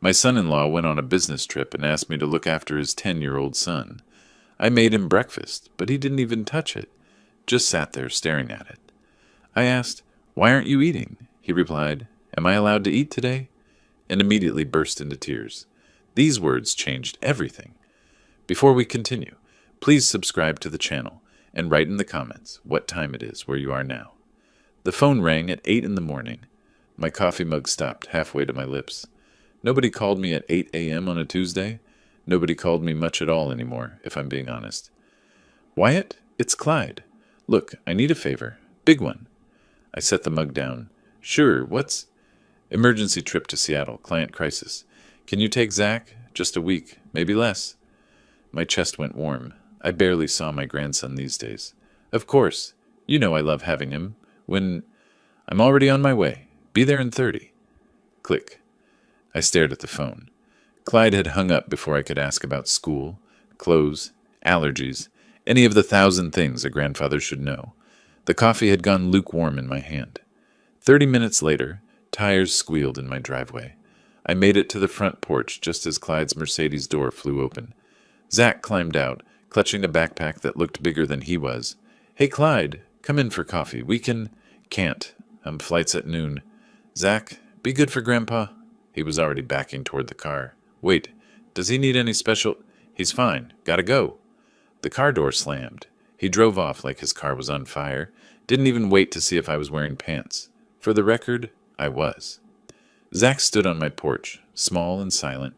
My son-in-law went on a business trip and asked me to look after his 10-year-old son. I made him breakfast, but he didn't even touch it, just sat there staring at it. I asked, "Why aren't you eating?" He replied, "Am I allowed to eat today?" And immediately burst into tears. These words changed everything. Before we continue, please subscribe to the channel and write in the comments what time it is where you are now. The phone rang at 8 in the morning. My coffee mug stopped halfway to my lips. Nobody called me at 8 a.m. on a Tuesday. Nobody called me much at all anymore, if I'm being honest. "Wyatt, it's Clyde. Look, I need a favor. Big one." I set the mug down. "Sure, what's—" "Emergency trip to Seattle, client crisis. Can you take Zach? Just a week, maybe less." My chest went warm. I barely saw my grandson these days. "Of course. You know I love having him. I'm already on my way. Be there in 30. Click. I stared at the phone. Clyde had hung up before I could ask about school, clothes, allergies, any of the 1,000 things a grandfather should know. The coffee had gone lukewarm in my hand. 30 minutes later, tires squealed in my driveway. I made it to the front porch just as Clyde's Mercedes door flew open. Zach climbed out, clutching a backpack that looked bigger than he was. "Hey, Clyde, come in for coffee. We can—" "Can't. Flight's at noon. Zach, be good for Grandpa." He was already backing toward the car. "Wait, does he need any special—" "He's fine. Gotta go." The car door slammed. He drove off like his car was on fire. Didn't even wait to see if I was wearing pants. For the record, I was. Zach stood on my porch, small and silent.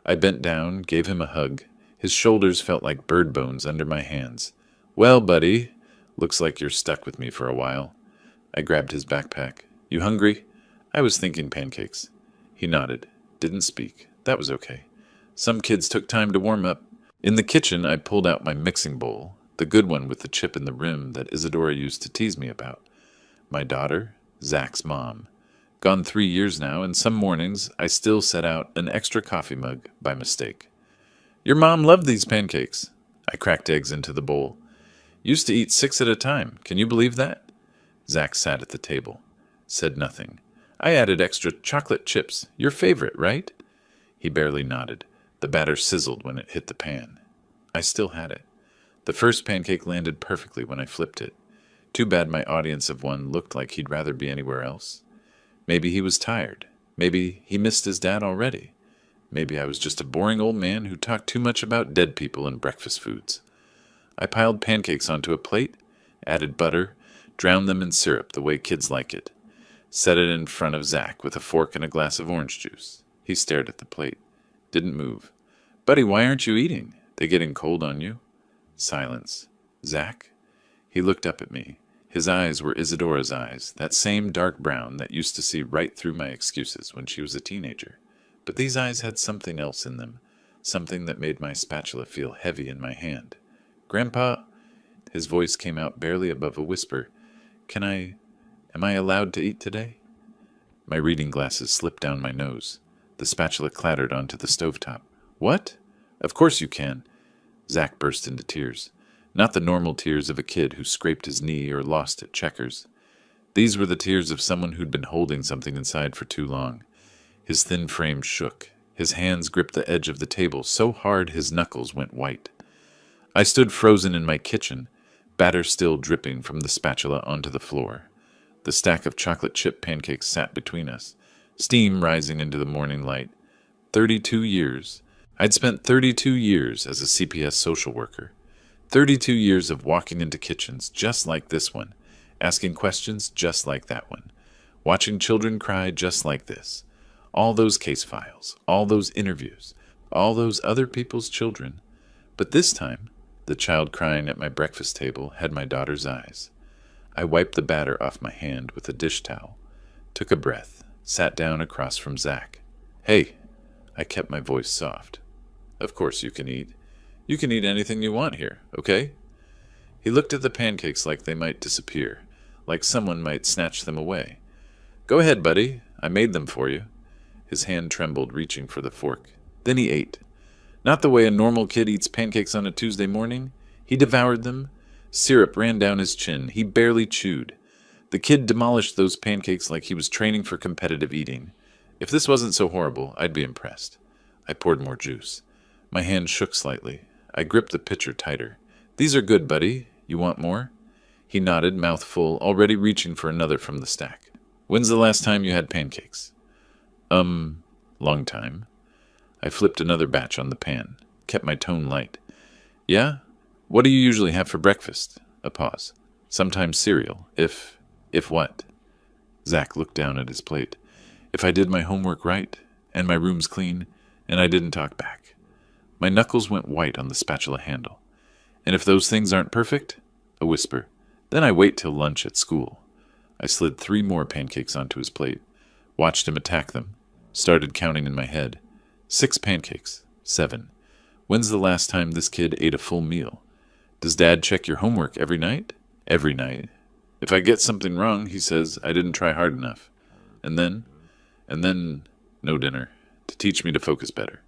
I bent down, gave him a hug. His shoulders felt like bird bones under my hands. "Well, buddy, looks like you're stuck with me for a while." I grabbed his backpack. "You hungry?" "I was thinking pancakes." He nodded. Didn't speak. That was okay. Some kids took time to warm up. In the kitchen, I pulled out my mixing bowl, the good one with the chip in the rim that Isadora used to tease me about. My daughter, Zach's mom. Gone 3 years now, and some mornings I still set out an extra coffee mug by mistake. "Your mom loved these pancakes." I cracked eggs into the bowl. "Used to eat 6 at a time. Can you believe that?" Zach sat at the table. Said nothing. "I added extra chocolate chips. Your favorite, right?" He barely nodded. The batter sizzled when it hit the pan. I still had it. The first pancake landed perfectly when I flipped it. Too bad my audience of one looked like he'd rather be anywhere else. Maybe he was tired. Maybe he missed his dad already. Maybe I was just a boring old man who talked too much about dead people and breakfast foods. I piled pancakes onto a plate, added butter, drowned them in syrup the way kids like it. Set it in front of Zach with a fork and a glass of orange juice. He stared at the plate. Didn't move. "Buddy, why aren't you eating? They getting cold on you?" Silence. "Zach?" He looked up at me. His eyes were Isadora's eyes, that same dark brown that used to see right through my excuses when she was a teenager. But these eyes had something else in them, something that made my spatula feel heavy in my hand. "Grandpa," his voice came out barely above a whisper, am I allowed to eat today?" My reading glasses slipped down my nose. The spatula clattered onto the stovetop. "What? Of course you can." Zach burst into tears. Not the normal tears of a kid who scraped his knee or lost at checkers. These were the tears of someone who'd been holding something inside for too long. His thin frame shook. His hands gripped the edge of the table so hard his knuckles went white. I stood frozen in my kitchen, batter still dripping from the spatula onto the floor. The stack of chocolate chip pancakes sat between us, steam rising into the morning light. 32 years. I'd spent 32 years as a CPS social worker. 32 years of walking into kitchens just like this one, asking questions just like that one, watching children cry just like this. All those case files, all those interviews, all those other people's children. But this time, the child crying at my breakfast table had my daughter's eyes. I wiped the batter off my hand with a dish towel, took a breath, sat down across from Zach. "Hey," I kept my voice soft. "Of course you can eat. You can eat anything you want here, okay?" He looked at the pancakes like they might disappear, like someone might snatch them away. "Go ahead, buddy. I made them for you." His hand trembled, reaching for the fork. Then he ate. Not the way a normal kid eats pancakes on a Tuesday morning. He devoured them. Syrup ran down his chin. He barely chewed. The kid demolished those pancakes like he was training for competitive eating. If this wasn't so horrible, I'd be impressed. I poured more juice. My hand shook slightly. I gripped the pitcher tighter. These are good, buddy. You want more? He nodded, mouth full, already reaching for another from the stack. When's the last time you had pancakes? Long time. I flipped another batch on the pan, kept my tone light. Yeah? What do you usually have for breakfast? A pause. Sometimes cereal. If what? Zach looked down at his plate. If I did my homework right, and my room's clean, and I didn't talk back. My knuckles went white on the spatula handle. And if those things aren't perfect? A whisper. Then I wait till lunch at school. I slid 3 more pancakes onto his plate, watched him attack them, started counting in my head. 6 pancakes. 7. When's the last time this kid ate a full meal? Does Dad check your homework every night? Every night. If I get something wrong, he says I didn't try hard enough. And then, no dinner, to teach me to focus better.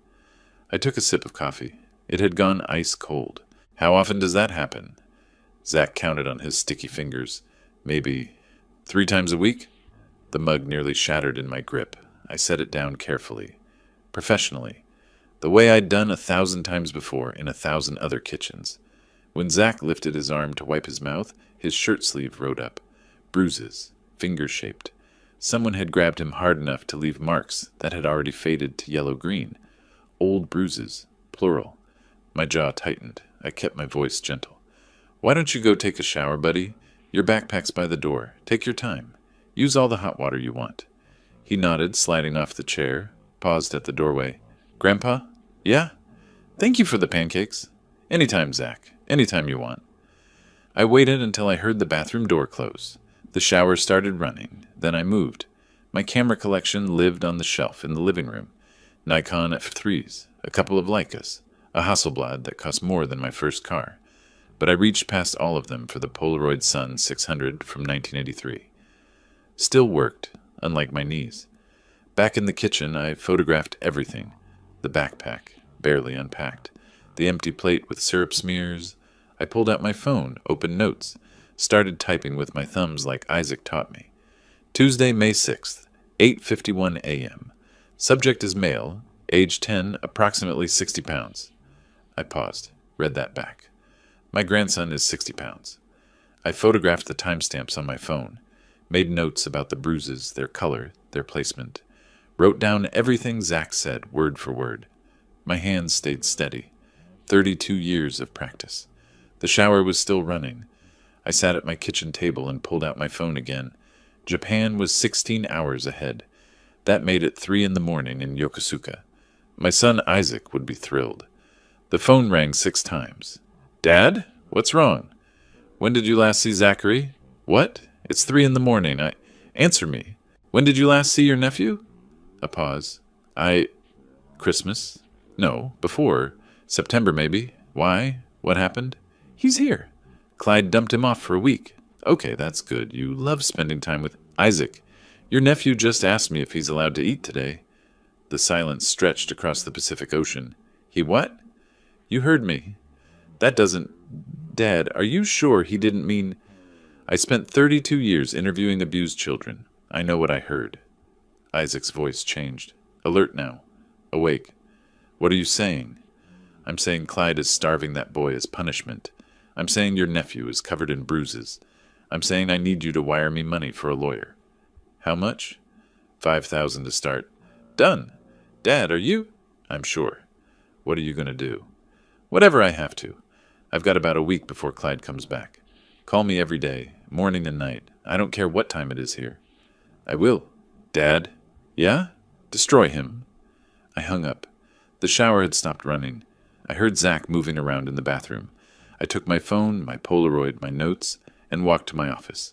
I took a sip of coffee. It had gone ice cold. How often does that happen? Zach counted on his sticky fingers. Maybe 3 times a week? The mug nearly shattered in my grip. I set it down carefully. Professionally. The way I'd done 1,000 times before in 1,000 other kitchens. When Zach lifted his arm to wipe his mouth, his shirt sleeve rode up. Bruises. Finger-shaped. Someone had grabbed him hard enough to leave marks that had already faded to yellow-green. Old bruises. Plural. My jaw tightened. I kept my voice gentle. Why don't you go take a shower, buddy? Your backpack's by the door. Take your time. Use all the hot water you want. He nodded, sliding off the chair, paused at the doorway. Grandpa? Yeah? Thank you for the pancakes. Anytime, Zach. Anytime you want. I waited until I heard the bathroom door close. The shower started running. Then I moved. My camera collection lived on the shelf in the living room. Nikon F3s, a couple of Leicas, a Hasselblad that cost more than my first car. But I reached past all of them for the Polaroid Sun 600 from 1983. Still worked, unlike my knees. Back in the kitchen, I photographed everything. The backpack, barely unpacked. The empty plate with syrup smears. I pulled out my phone, opened notes, started typing with my thumbs like Isaac taught me. Tuesday, May 6th, 8:51 a.m. Subject is male, age 10, approximately 60 pounds. I paused, read that back. My grandson is 60 pounds. I photographed the timestamps on my phone, made notes about the bruises, their color, their placement, wrote down everything Zach said, word for word. My hands stayed steady. 32 years of practice. The shower was still running. I sat at my kitchen table and pulled out my phone again. Japan was 16 hours ahead. That made it 3 in the morning in Yokosuka. My son Isaac would be thrilled. The phone rang 6 times. Dad? What's wrong? When did you last see Zachary? What? It's 3 in the morning. Answer me. When did you last see your nephew? A pause. Christmas? No, before. September, maybe. Why? What happened? He's here. Clyde dumped him off for a week. Okay, that's good. You love spending time with Isaac. Your nephew just asked me if he's allowed to eat today. The silence stretched across the Pacific Ocean. He what? You heard me. That doesn't... Dad, are you sure he didn't mean... I spent 32 years interviewing abused children. I know what I heard. Isaac's voice changed. Alert now. Awake. What are you saying? I'm saying Clyde is starving that boy as punishment. I'm saying your nephew is covered in bruises. I'm saying I need you to wire me money for a lawyer. How much? 5,000 to start. Done. Dad, are you? I'm sure. What are you going to do? Whatever I have to. I've got about a week before Clyde comes back. Call me every day, morning and night. I don't care what time it is here. I will. Dad? Yeah? Destroy him. I hung up. The shower had stopped running. I heard Zach moving around in the bathroom. I took my phone, my Polaroid, my notes, and walked to my office.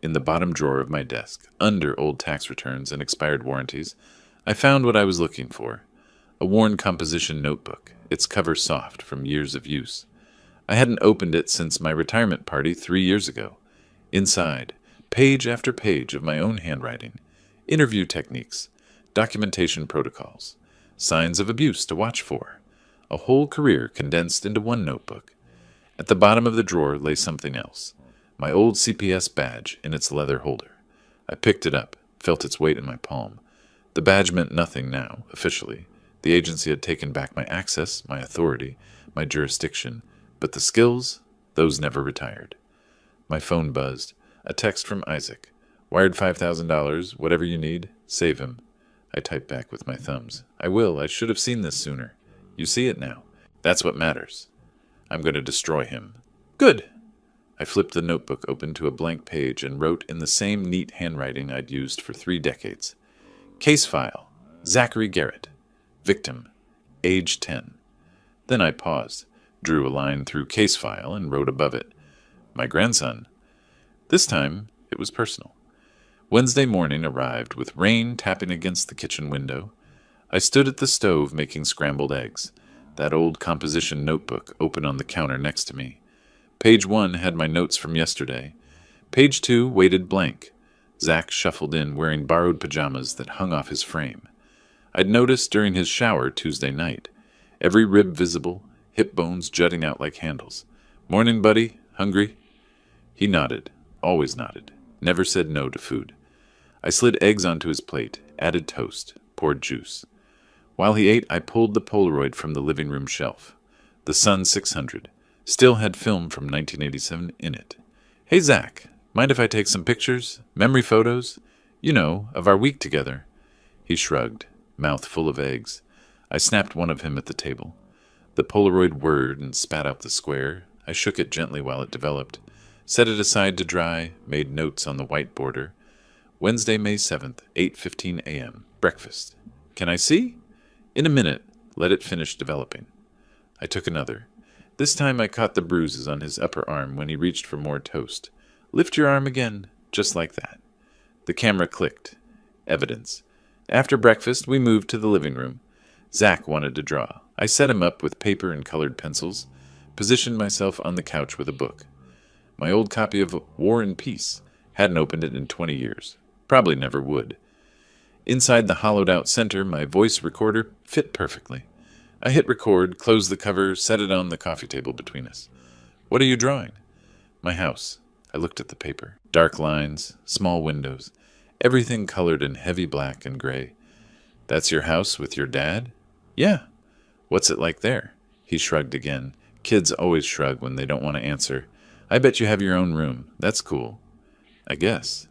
In the bottom drawer of my desk, under old tax returns and expired warranties, I found what I was looking for. A worn composition notebook, its cover soft from years of use. I hadn't opened it since my retirement party 3 years ago. Inside, page after page of my own handwriting, interview techniques, documentation protocols, signs of abuse to watch for, a whole career condensed into one notebook. At the bottom of the drawer lay something else, my old CPS badge in its leather holder. I picked it up, felt its weight in my palm. The badge meant nothing now, officially. The agency had taken back my access, my authority, my jurisdiction, but the skills, those never retired. My phone buzzed. A text from Isaac. Wired $5,000, whatever you need, save him. I typed back with my thumbs. I will. I should have seen this sooner. You see it now. That's what matters. I'm going to destroy him. Good. I flipped the notebook open to a blank page and wrote in the same neat handwriting I'd used for 3 decades. Case file. Zachary Garrett. Victim. Age 10. Then I paused, drew a line through case file, and wrote above it. My grandson. This time, it was personal. Wednesday morning arrived with rain tapping against the kitchen window. I stood at the stove making scrambled eggs, that old composition notebook open on the counter next to me. Page 1 had my notes from yesterday. Page 2 waited blank. Zach shuffled in wearing borrowed pajamas that hung off his frame. I'd noticed during his shower Tuesday night. Every rib visible, hip bones jutting out like handles. Morning, buddy. Hungry? He nodded. Always nodded. Never said no to food. I slid eggs onto his plate, added toast, poured juice. While he ate, I pulled the Polaroid from the living room shelf. The Sun 600. Still had film from 1987 in it. Hey, Zach, mind if I take some pictures? Memory photos? You know, of our week together. He shrugged, mouth full of eggs. I snapped one of him at the table. The Polaroid whirred and spat out the square. I shook it gently while it developed, set it aside to dry, made notes on the white border. Wednesday, May 7th, 8:15 a.m. Breakfast. Can I see? In a minute. Let it finish developing. I took another. This time I caught the bruises on his upper arm when he reached for more toast. Lift your arm again, just like that. The camera clicked. Evidence. After breakfast, we moved to the living room. Zach wanted to draw. I set him up with paper and colored pencils, positioned myself on the couch with a book. My old copy of War and Peace. Hadn't opened it in 20 years. Probably never would. Inside the hollowed-out center, my voice recorder fit perfectly. I hit record, closed the cover, set it on the coffee table between us. What are you drawing? My house. I looked at the paper. Dark lines, small windows, everything colored in heavy black and gray. That's your house with your dad? Yeah. What's it like there? He shrugged again. Kids always shrug when they don't want to answer. I bet you have your own room. That's cool. I guess.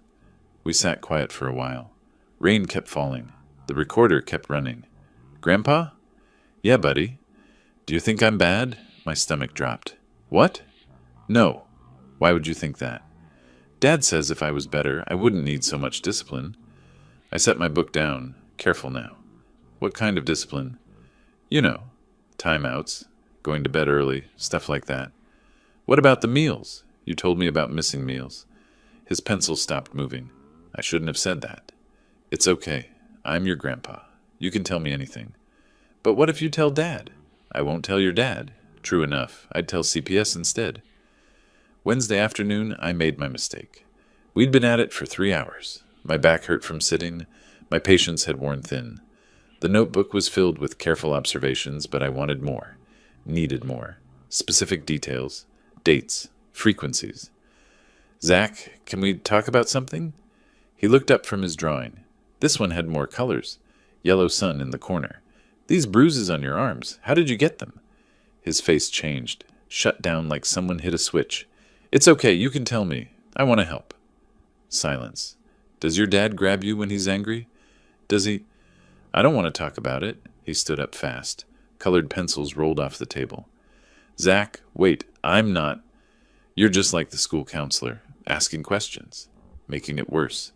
We sat quiet for a while. Rain kept falling. The recorder kept running. Grandpa? Yeah, buddy. Do you think I'm bad? My stomach dropped. What? No. Why would you think that? Dad says if I was better, I wouldn't need so much discipline. I set my book down. Careful now. What kind of discipline? You know. Timeouts. Going to bed early. Stuff like that. What about the meals? You told me about missing meals. His pencil stopped moving. I shouldn't have said that. It's okay. I'm your grandpa. You can tell me anything. But what if you tell Dad? I won't tell your dad. True enough. I'd tell CPS instead. Wednesday afternoon, I made my mistake. We'd been at it for 3 hours. My back hurt from sitting. My patience had worn thin. The notebook was filled with careful observations, but I wanted more. Needed more. Specific details. Dates. Frequencies. Zach, can we talk about something? He looked up from his drawing. This one had more colors. Yellow sun in the corner. These bruises on your arms, how did you get them? His face changed, shut down like someone hit a switch. It's okay, you can tell me. I want to help. Silence. Does your dad grab you when he's angry? Does he? I don't want to talk about it. He stood up fast. Colored pencils rolled off the table. Zach, wait, I'm not. You're just like the school counselor, asking questions, making it worse.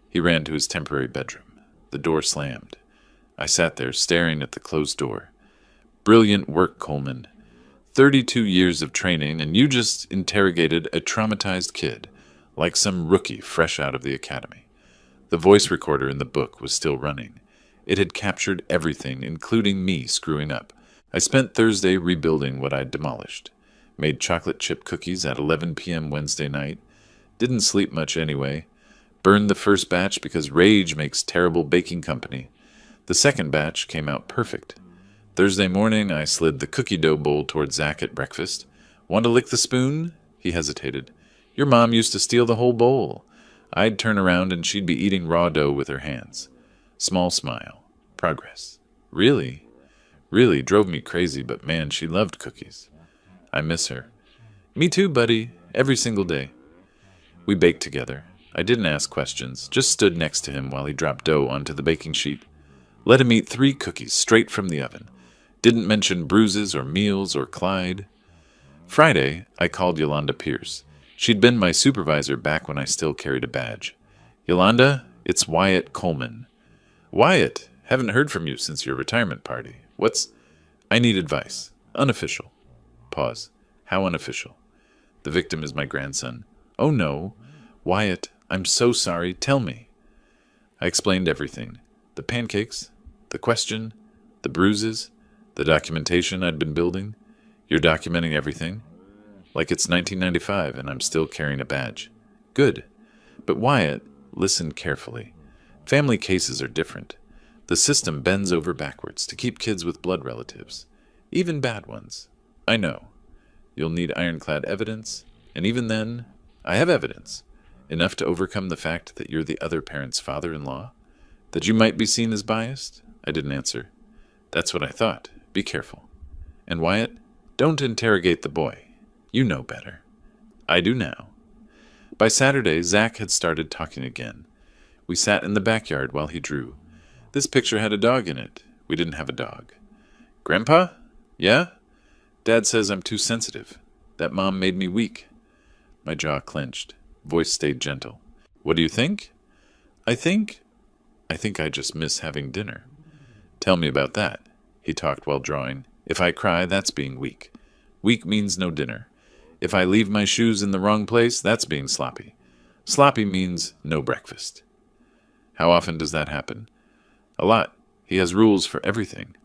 He ran to his temporary bedroom. The door slammed. I sat there staring at the closed door. Brilliant work, Coleman. 32 years of training, and you just interrogated a traumatized kid, like some rookie fresh out of the academy. The voice recorder in the book was still running. It had captured everything, including me screwing up. I spent Thursday rebuilding what I'd demolished. Made chocolate chip cookies at 11 p.m. Wednesday night. Didn't sleep much anyway. Burned the first batch because rage makes terrible baking company. The second batch came out perfect. Thursday morning, I slid the cookie dough bowl toward Zach at breakfast. Want to lick the spoon? He hesitated. Your mom used to steal the whole bowl. I'd turn around and she'd be eating raw dough with her hands. Small smile. Progress. Really? Really drove me crazy, but man, she loved cookies. I miss her. Me too, buddy. Every single day. We baked together. I didn't ask questions, just stood next to him while he dropped dough onto the baking sheet. Let him eat 3 cookies straight from the oven. Didn't mention bruises or meals or Clyde. Friday, I called Yolanda Pierce. She'd been my supervisor back when I still carried a badge. Yolanda, it's Wyatt Coleman. Wyatt, haven't heard from you since your retirement party. I need advice. Unofficial. Pause. How unofficial? The victim is my grandson. Oh no. Wyatt, I'm so sorry. Tell me. I explained everything. The pancakes, the question, the bruises, the documentation I'd been building. You're documenting everything? Like it's 1995 and I'm still carrying a badge. Good. But Wyatt, listen carefully. Family cases are different. The system bends over backwards to keep kids with blood relatives. Even bad ones. I know. You'll need ironclad evidence, and even then, I have evidence. Enough to overcome the fact that you're the other parent's father-in-law? That you might be seen as biased? I didn't answer. That's what I thought. Be careful. And Wyatt, don't interrogate the boy. You know better. I do now. By Saturday, Zach had started talking again. We sat in the backyard while he drew. This picture had a dog in it. We didn't have a dog. Grandpa? Yeah? Dad says I'm too sensitive. That Mom made me weak. My jaw clenched. Voice stayed gentle. What do you think? I think I just miss having dinner. Tell me about that. He talked while drawing. If I cry, that's being weak. Weak means no dinner. If I leave my shoes in the wrong place, that's being sloppy. Sloppy means no breakfast. How often does that happen? A lot. He has rules for everything.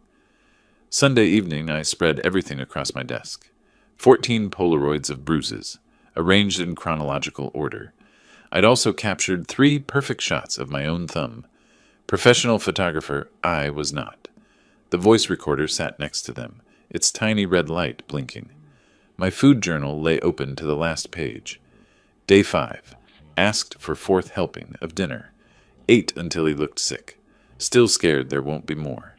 Sunday evening, I spread everything across my desk. 14 Polaroids of bruises, arranged in chronological order. I'd also captured 3 perfect shots of my own thumb. Professional photographer, I was not. The voice recorder sat next to them, its tiny red light blinking. My food journal lay open to the last page. Day 5. Asked for 4th helping of dinner. Ate until he looked sick. Still scared there won't be more.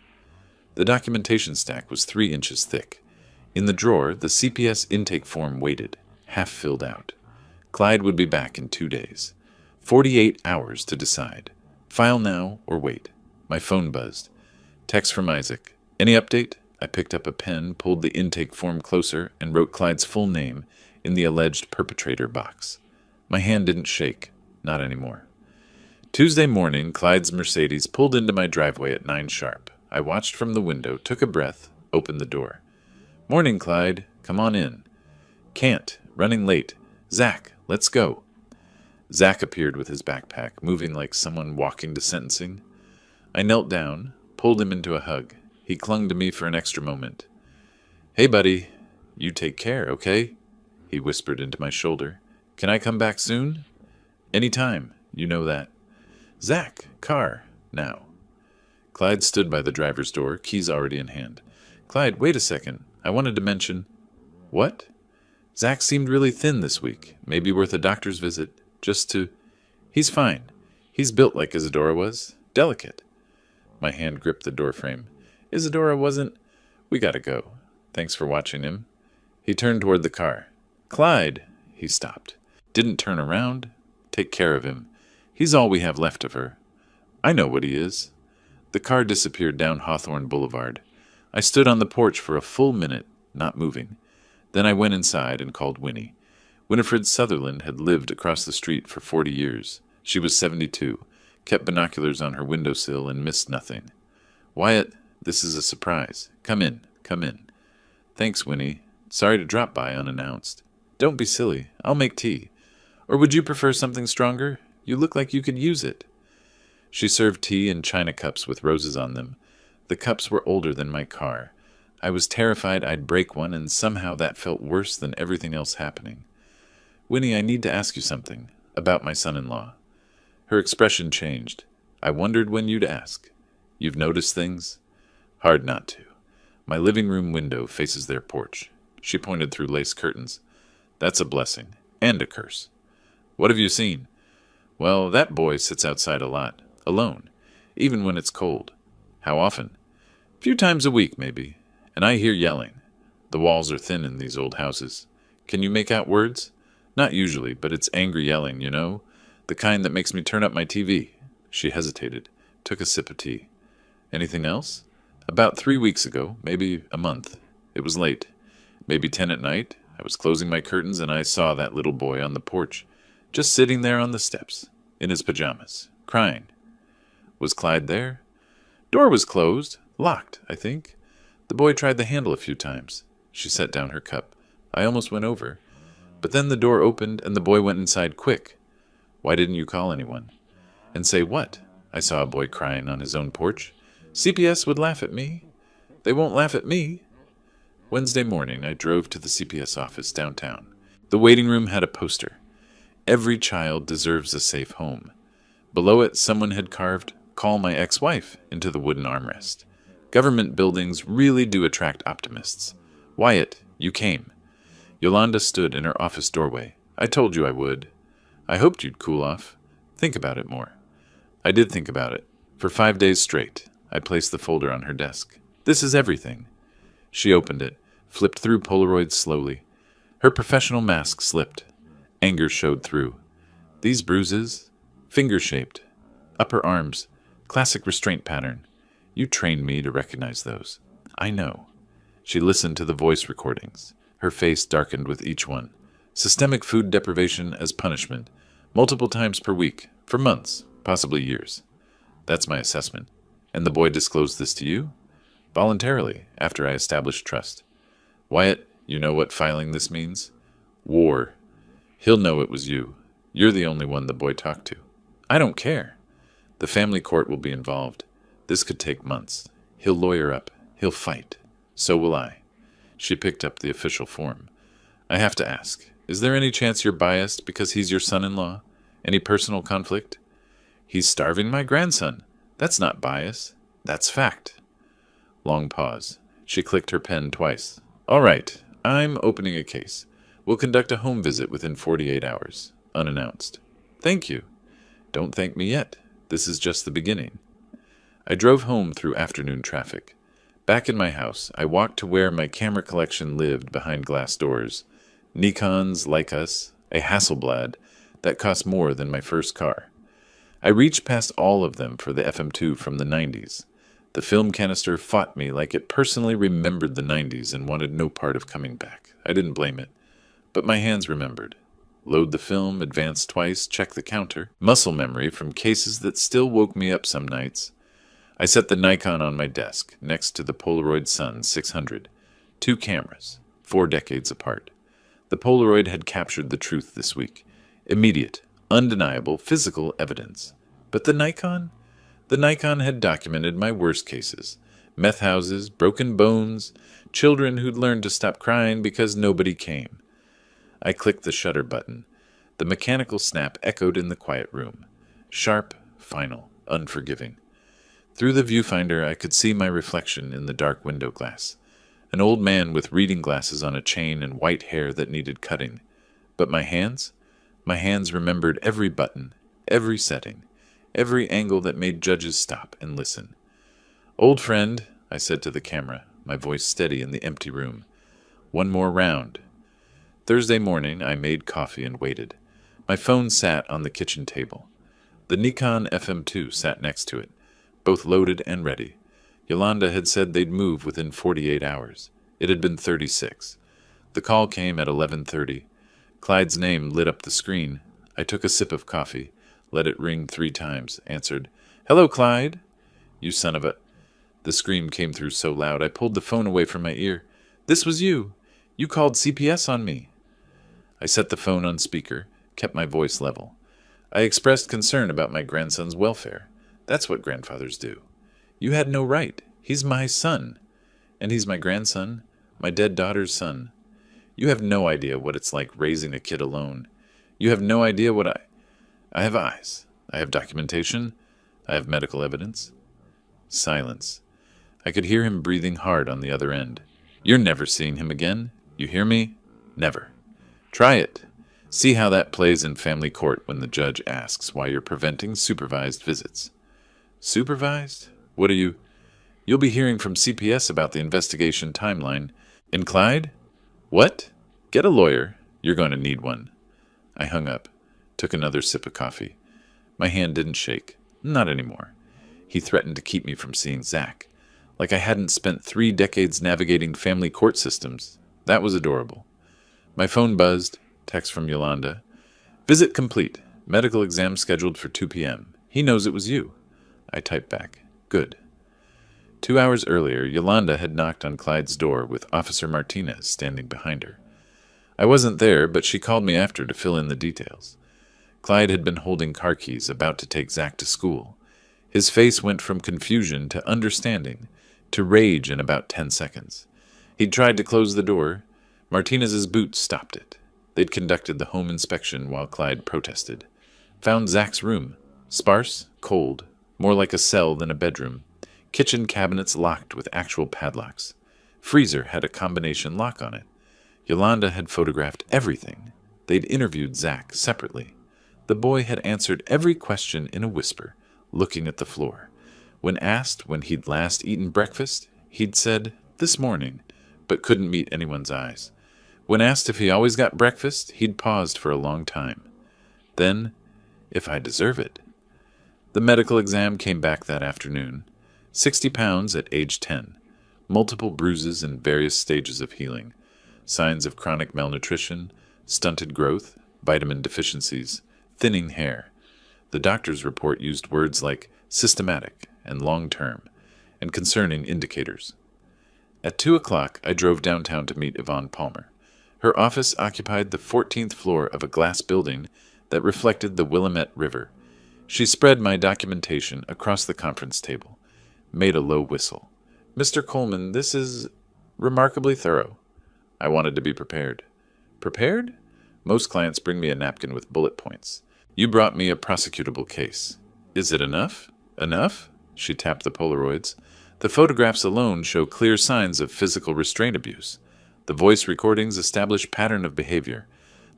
The documentation stack was 3 inches thick. In the drawer, the CPS intake form waited, half filled out. Clyde would be back in 2 days. 48 hours to decide. File now or wait. My phone buzzed. Text from Isaac. Any update? I picked up a pen, pulled the intake form closer, and wrote Clyde's full name in the alleged perpetrator box. My hand didn't shake. Not anymore. Tuesday morning, Clyde's Mercedes pulled into my driveway at 9 sharp. I watched from the window, took a breath, opened the door. Morning, Clyde. Come on in. Can't. Running late. Zach, let's go. Zach appeared with his backpack, moving like someone walking to sentencing. I knelt down, pulled him into a hug. He clung to me for an extra moment. Hey, buddy. You take care, okay? He whispered into my shoulder. Can I come back soon? Any time. You know that. Zach, car. Now. Clyde stood by the driver's door, keys already in hand. Clyde, wait a second. I wanted to mention... What? Zach seemed really thin this week. Maybe worth a doctor's visit. Just to... He's fine. He's built like Isadora was. Delicate. My hand gripped the doorframe. Isadora wasn't... We gotta go. Thanks for watching him. He turned toward the car. Clyde! He stopped. Didn't turn around. Take care of him. He's all we have left of her. I know what he is. The car disappeared down Hawthorne Boulevard. I stood on the porch for a full minute, not moving. Then I went inside and called Winnie. Winifred Sutherland had lived across the street for 40 years. She was 72, kept binoculars on her windowsill, and missed nothing. Wyatt, this is a surprise. Come in, come in. Thanks, Winnie. Sorry to drop by unannounced. Don't be silly. I'll make tea. Or would you prefer something stronger? You look like you could use it. She served tea in china cups with roses on them. The cups were older than my car. I was terrified I'd break one, and somehow that felt worse than everything else happening. Winnie, I need to ask you something about my son-in-law. Her expression changed. I wondered when you'd ask. You've noticed things? Hard not to. My living room window faces their porch. She pointed through lace curtains. That's a blessing. And a curse. What have you seen? Well, that boy sits outside a lot. Alone. even when it's cold. How often? A few times a week, maybe. And I hear yelling. The walls are thin in these old houses. Can you make out words? Not usually, but it's angry yelling, you know? The kind that makes me turn up my TV. She hesitated, took a sip of tea. Anything else? About 3 weeks ago, maybe a month. It was late. Maybe 10 at night. I was closing my curtains and I saw that little boy on the porch, just sitting there on the steps, in his pajamas, crying. Was Clyde there? Door was closed. Locked, I think. The boy tried the handle a few times. She set down her cup. I almost went over. But then the door opened and the boy went inside quick. Why didn't you call anyone? And say what? I saw a boy crying on his own porch. CPS would laugh at me. They won't laugh at me. Wednesday morning, I drove to the CPS office downtown. The waiting room had a poster. Every child deserves a safe home. Below it, someone had carved, "Call my ex-wife," into the wooden armrest. Government buildings really do attract optimists. Wyatt, you came. Yolanda stood in her office doorway. I told you I would. I hoped you'd cool off. Think about it more. I did think about it. For 5 days straight, I placed the folder on her desk. This is everything. She opened it, flipped through Polaroids slowly. Her professional mask slipped. Anger showed through. These bruises, finger-shaped, upper arms, classic restraint pattern. You trained me to recognize those. I know. She listened to the voice recordings. Her face darkened with each one. Systemic food deprivation as punishment, multiple times per week, for months, possibly years. That's my assessment. And the boy disclosed this to you? Voluntarily, after I established trust. Wyatt, you know what filing this means? War. He'll know it was you. You're the only one the boy talked to. I don't care. The family court will be involved. This could take months. He'll lawyer up. He'll fight. So will I. She picked up the official form. I have to ask, is there any chance you're biased because he's your son-in-law? Any personal conflict? He's starving my grandson. That's not bias. That's fact. Long pause. She clicked her pen twice. All right, I'm opening a case. We'll conduct a home visit within 48 hours. Unannounced. Thank you. Don't thank me yet. This is just the beginning. I drove home through afternoon traffic. Back in my house, I walked to where my camera collection lived behind glass doors. Nikons, Leicas, a Hasselblad that cost more than my first car. I reached past all of them for the FM2 from the 90s. The film canister fought me like it personally remembered the 90s and wanted no part of coming back. I didn't blame it. But my hands remembered. Load the film, advance twice, check the counter. Muscle memory from cases that still woke me up some nights. I set the Nikon on my desk, next to the Polaroid Sun 600. 2 cameras, 4 decades apart. The Polaroid had captured the truth this week. Immediate, undeniable, physical evidence. But the Nikon? The Nikon had documented my worst cases. Meth houses, broken bones, children who'd learned to stop crying because nobody came. I clicked the shutter button. The mechanical snap echoed in the quiet room. Sharp, final, unforgiving. Through the viewfinder, I could see my reflection in the dark window glass. An old man with reading glasses on a chain and white hair that needed cutting. But my hands? My hands remembered every button, every setting, every angle that made judges stop and listen. Old friend, I said to the camera, my voice steady in the empty room. One more round. Thursday morning, I made coffee and waited. My phone sat on the kitchen table. The Nikon FM2 sat next to it, both loaded and ready. Yolanda had said they'd move within 48 hours. It had been 36. The call came at 11:30. Clyde's name lit up the screen. I took a sip of coffee, let it ring 3 times, answered, "Hello, Clyde." "You son of a—" The scream came through so loud I pulled the phone away from my ear. "This was you. You called CPS on me." I set the phone on speaker, kept my voice level. I expressed concern about my grandson's welfare. That's what grandfathers do. You had no right. He's my son. And he's my grandson, my dead daughter's son. You have no idea what it's like raising a kid alone. You have no idea what I have eyes. I have documentation. I have medical evidence. Silence. I could hear him breathing hard on the other end. You're never seeing him again. You hear me? Never. Try it. See how that plays in family court when the judge asks why you're preventing supervised visits. Supervised? What are you? You'll be hearing from CPS about the investigation timeline. In Clyde? What? Get a lawyer. You're going to need one. I hung up, took another sip of coffee. My hand didn't shake. Not anymore. He threatened to keep me from seeing Zach. Like I hadn't spent 3 decades navigating family court systems. That was adorable. My phone buzzed. Text from Yolanda. Visit complete. Medical exam scheduled for 2 p.m. He knows it was you. I typed back. Good. 2 hours earlier, Yolanda had knocked on Clyde's door with Officer Martinez standing behind her. I wasn't there, but she called me after to fill in the details. Clyde had been holding car keys, about to take Zach to school. His face went from confusion to understanding to rage in about 10 seconds. He'd tried to close the door. Martinez's boots stopped it. They'd conducted the home inspection while Clyde protested. Found Zach's room. Sparse, cold, more like a cell than a bedroom. Kitchen cabinets locked with actual padlocks. Freezer had a combination lock on it. Yolanda had photographed everything. They'd interviewed Zach separately. The boy had answered every question in a whisper, looking at the floor. When asked when he'd last eaten breakfast, he'd said, "This morning," but couldn't meet anyone's eyes. When asked if he always got breakfast, he'd paused for a long time. Then, "If I deserve it." The medical exam came back that afternoon. 60 pounds at age 10. Multiple bruises in various stages of healing. Signs of chronic malnutrition, stunted growth, vitamin deficiencies, thinning hair. The doctor's report used words like systematic and long-term, and concerning indicators. At 2 o'clock, I drove downtown to meet Yvonne Palmer. Her office occupied the 14th floor of a glass building that reflected the Willamette River. She spread my documentation across the conference table, made a low whistle. "Mr. Coleman, this is remarkably thorough." I wanted to be prepared. Prepared? Most clients bring me a napkin with bullet points. You brought me a prosecutable case. Is it enough? Enough? She tapped the Polaroids. The photographs alone show clear signs of physical restraint abuse. The voice recordings establish pattern of behavior.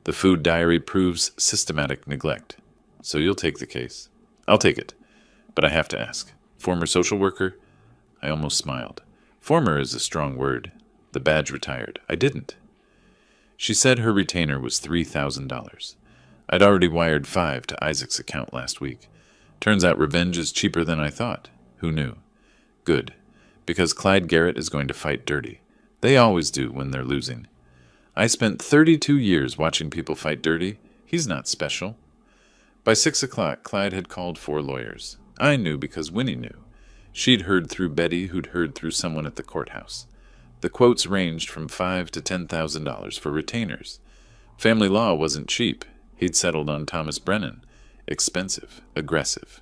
The food diary proves systematic neglect. So you'll take the case. I'll take it. But I have to ask. Former social worker? I almost smiled. Former is a strong word. The badge retired. I didn't. She said her retainer was $3,000. I'd already wired $5 to Isaac's account last week. Turns out revenge is cheaper than I thought. Who knew? Good. Because Clyde Garrett is going to fight dirty. They always do when they're losing. I spent 32 years watching people fight dirty. He's not special. By 6 o'clock, Clyde had called 4 lawyers. I knew because Winnie knew. She'd heard through Betty, who'd heard through someone at the courthouse. The quotes ranged from $5,000 to $10,000 for retainers. Family law wasn't cheap. He'd settled on Thomas Brennan. Expensive, aggressive,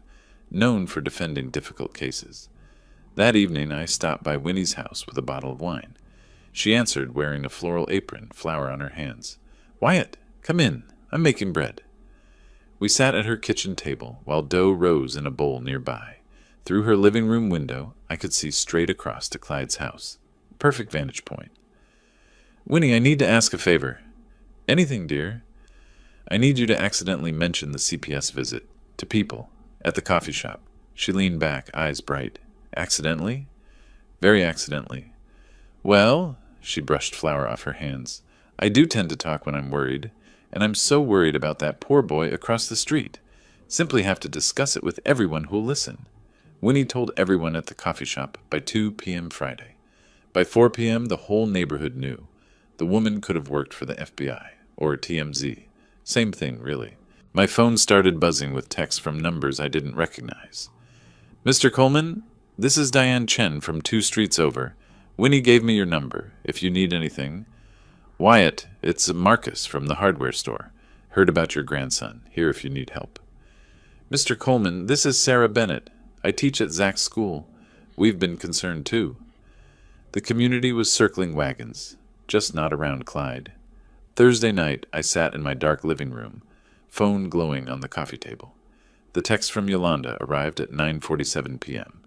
known for defending difficult cases. That evening, I stopped by Winnie's house with a bottle of wine. She answered, wearing a floral apron, flour on her hands. "Wyatt, come in. I'm making bread." We sat at her kitchen table while dough rose in a bowl nearby. Through her living room window, I could see straight across to Clyde's house. Perfect vantage point. "Winnie, I need to ask a favor." "Anything, dear." "I need you to accidentally mention the CPS visit. To people. At the coffee shop." She leaned back, eyes bright. "Accidentally?" "Very accidentally." "Well," she brushed flour off her hands, "I do tend to talk when I'm worried, and I'm so worried about that poor boy across the street. Simply have to discuss it with everyone who'll listen." Winnie told everyone at the coffee shop by 2 p.m. Friday. By 4 p.m., the whole neighborhood knew. The woman could have worked for the FBI or TMZ. Same thing, really. My phone started buzzing with texts from numbers I didn't recognize. "Mr. Coleman, this is Diane Chen from 2 streets over. Winnie gave me your number, if you need anything." "Wyatt, it's Marcus from the hardware store. Heard about your grandson. Here if you need help." "Mr. Coleman, this is Sarah Bennett. I teach at Zach's school. We've been concerned, too." The community was circling wagons, just not around Clyde. Thursday night, I sat in my dark living room, phone glowing on the coffee table. The text from Yolanda arrived at 9:47 p.m.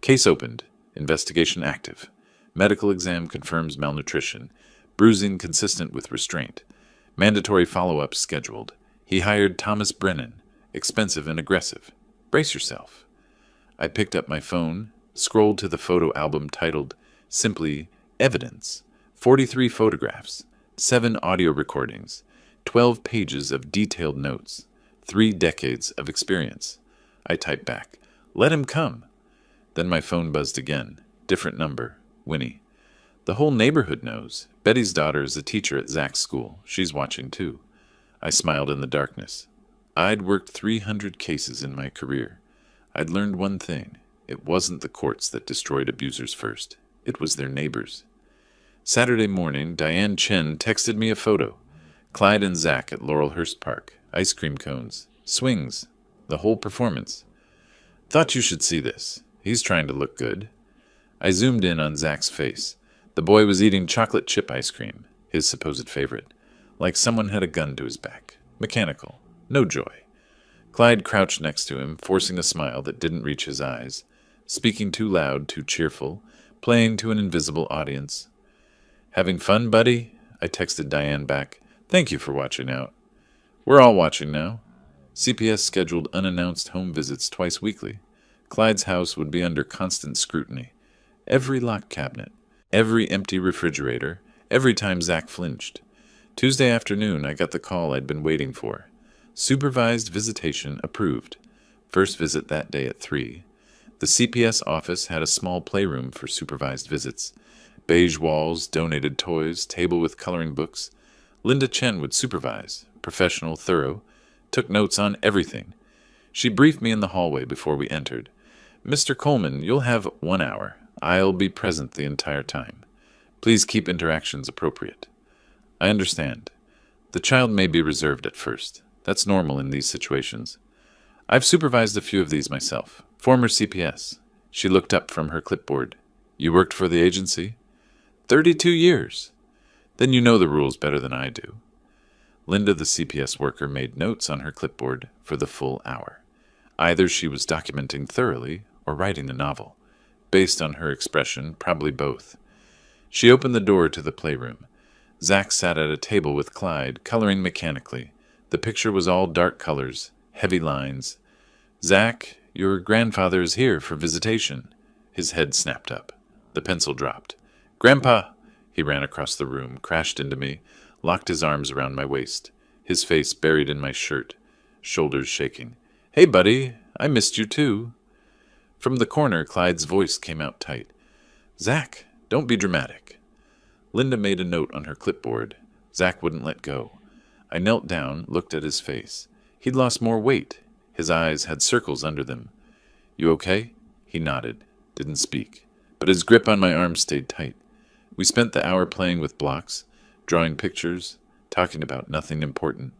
Case opened. Investigation active. Medical exam confirms malnutrition. Bruising consistent with restraint. Mandatory follow-up scheduled. He hired Thomas Brennan. Expensive and aggressive. Brace yourself. I picked up my phone, scrolled to the photo album titled simply Evidence. 43 photographs, 7 audio recordings, 12 pages of detailed notes, 3 decades of experience. I typed back, "Let him come." Then my phone buzzed again. Different number. Winnie. "The whole neighborhood knows. Betty's daughter is a teacher at Zach's school. She's watching too." I smiled in the darkness. I'd worked 300 cases in my career. I'd learned one thing. It wasn't the courts that destroyed abusers first. It was their neighbors. Saturday morning, Diane Chen texted me a photo. Clyde and Zach at Laurelhurst Park. Ice cream cones. Swings. The whole performance. "Thought you should see this. He's trying to look good." I zoomed in on Zach's face. The boy was eating chocolate chip ice cream, his supposed favorite, like someone had a gun to his back. Mechanical. No joy. Clyde crouched next to him, forcing a smile that didn't reach his eyes, speaking too loud, too cheerful, playing to an invisible audience. "Having fun, buddy?" I texted Diane back. "Thank you for watching out." "We're all watching now." CPS scheduled unannounced home visits twice weekly. Clyde's house would be under constant scrutiny. Every locked cabinet, every empty refrigerator, every time Zach flinched. Tuesday afternoon, I got the call I'd been waiting for. Supervised visitation approved. First visit that day at 3. The CPS office had a small playroom for supervised visits. Beige walls, donated toys, table with coloring books. Linda Chen would supervise, professional, thorough, took notes on everything. She briefed me in the hallway before we entered. "Mr. Coleman, you'll have 1 hour. I'll be present the entire time. Please keep interactions appropriate." I understand. The child may be reserved at first. That's normal in these situations. I've supervised a few of these myself. Former CPS. She looked up from her clipboard. "You worked for the agency?" 32 years. Then you know the rules better than I do. Linda, the CPS worker, made notes on her clipboard for the full hour. Either she was documenting thoroughly or writing a novel. Based on her expression, probably both. She opened the door to the playroom. Zach sat at a table with Clyde, coloring mechanically. The picture was all dark colors, heavy lines. "Zach, your grandfather is here for visitation." His head snapped up. The pencil dropped. "Grandpa!" He ran across the room, crashed into me, locked his arms around my waist, his face buried in my shirt, shoulders shaking. "Hey, buddy, I missed you too." From the corner, Clyde's voice came out tight. "Zach, don't be dramatic." Linda made a note on her clipboard. Zach wouldn't let go. I knelt down, looked at his face. He'd lost more weight. His eyes had circles under them. "You okay?" He nodded, didn't speak, but his grip on my arm stayed tight. We spent the hour playing with blocks, drawing pictures, talking about nothing important.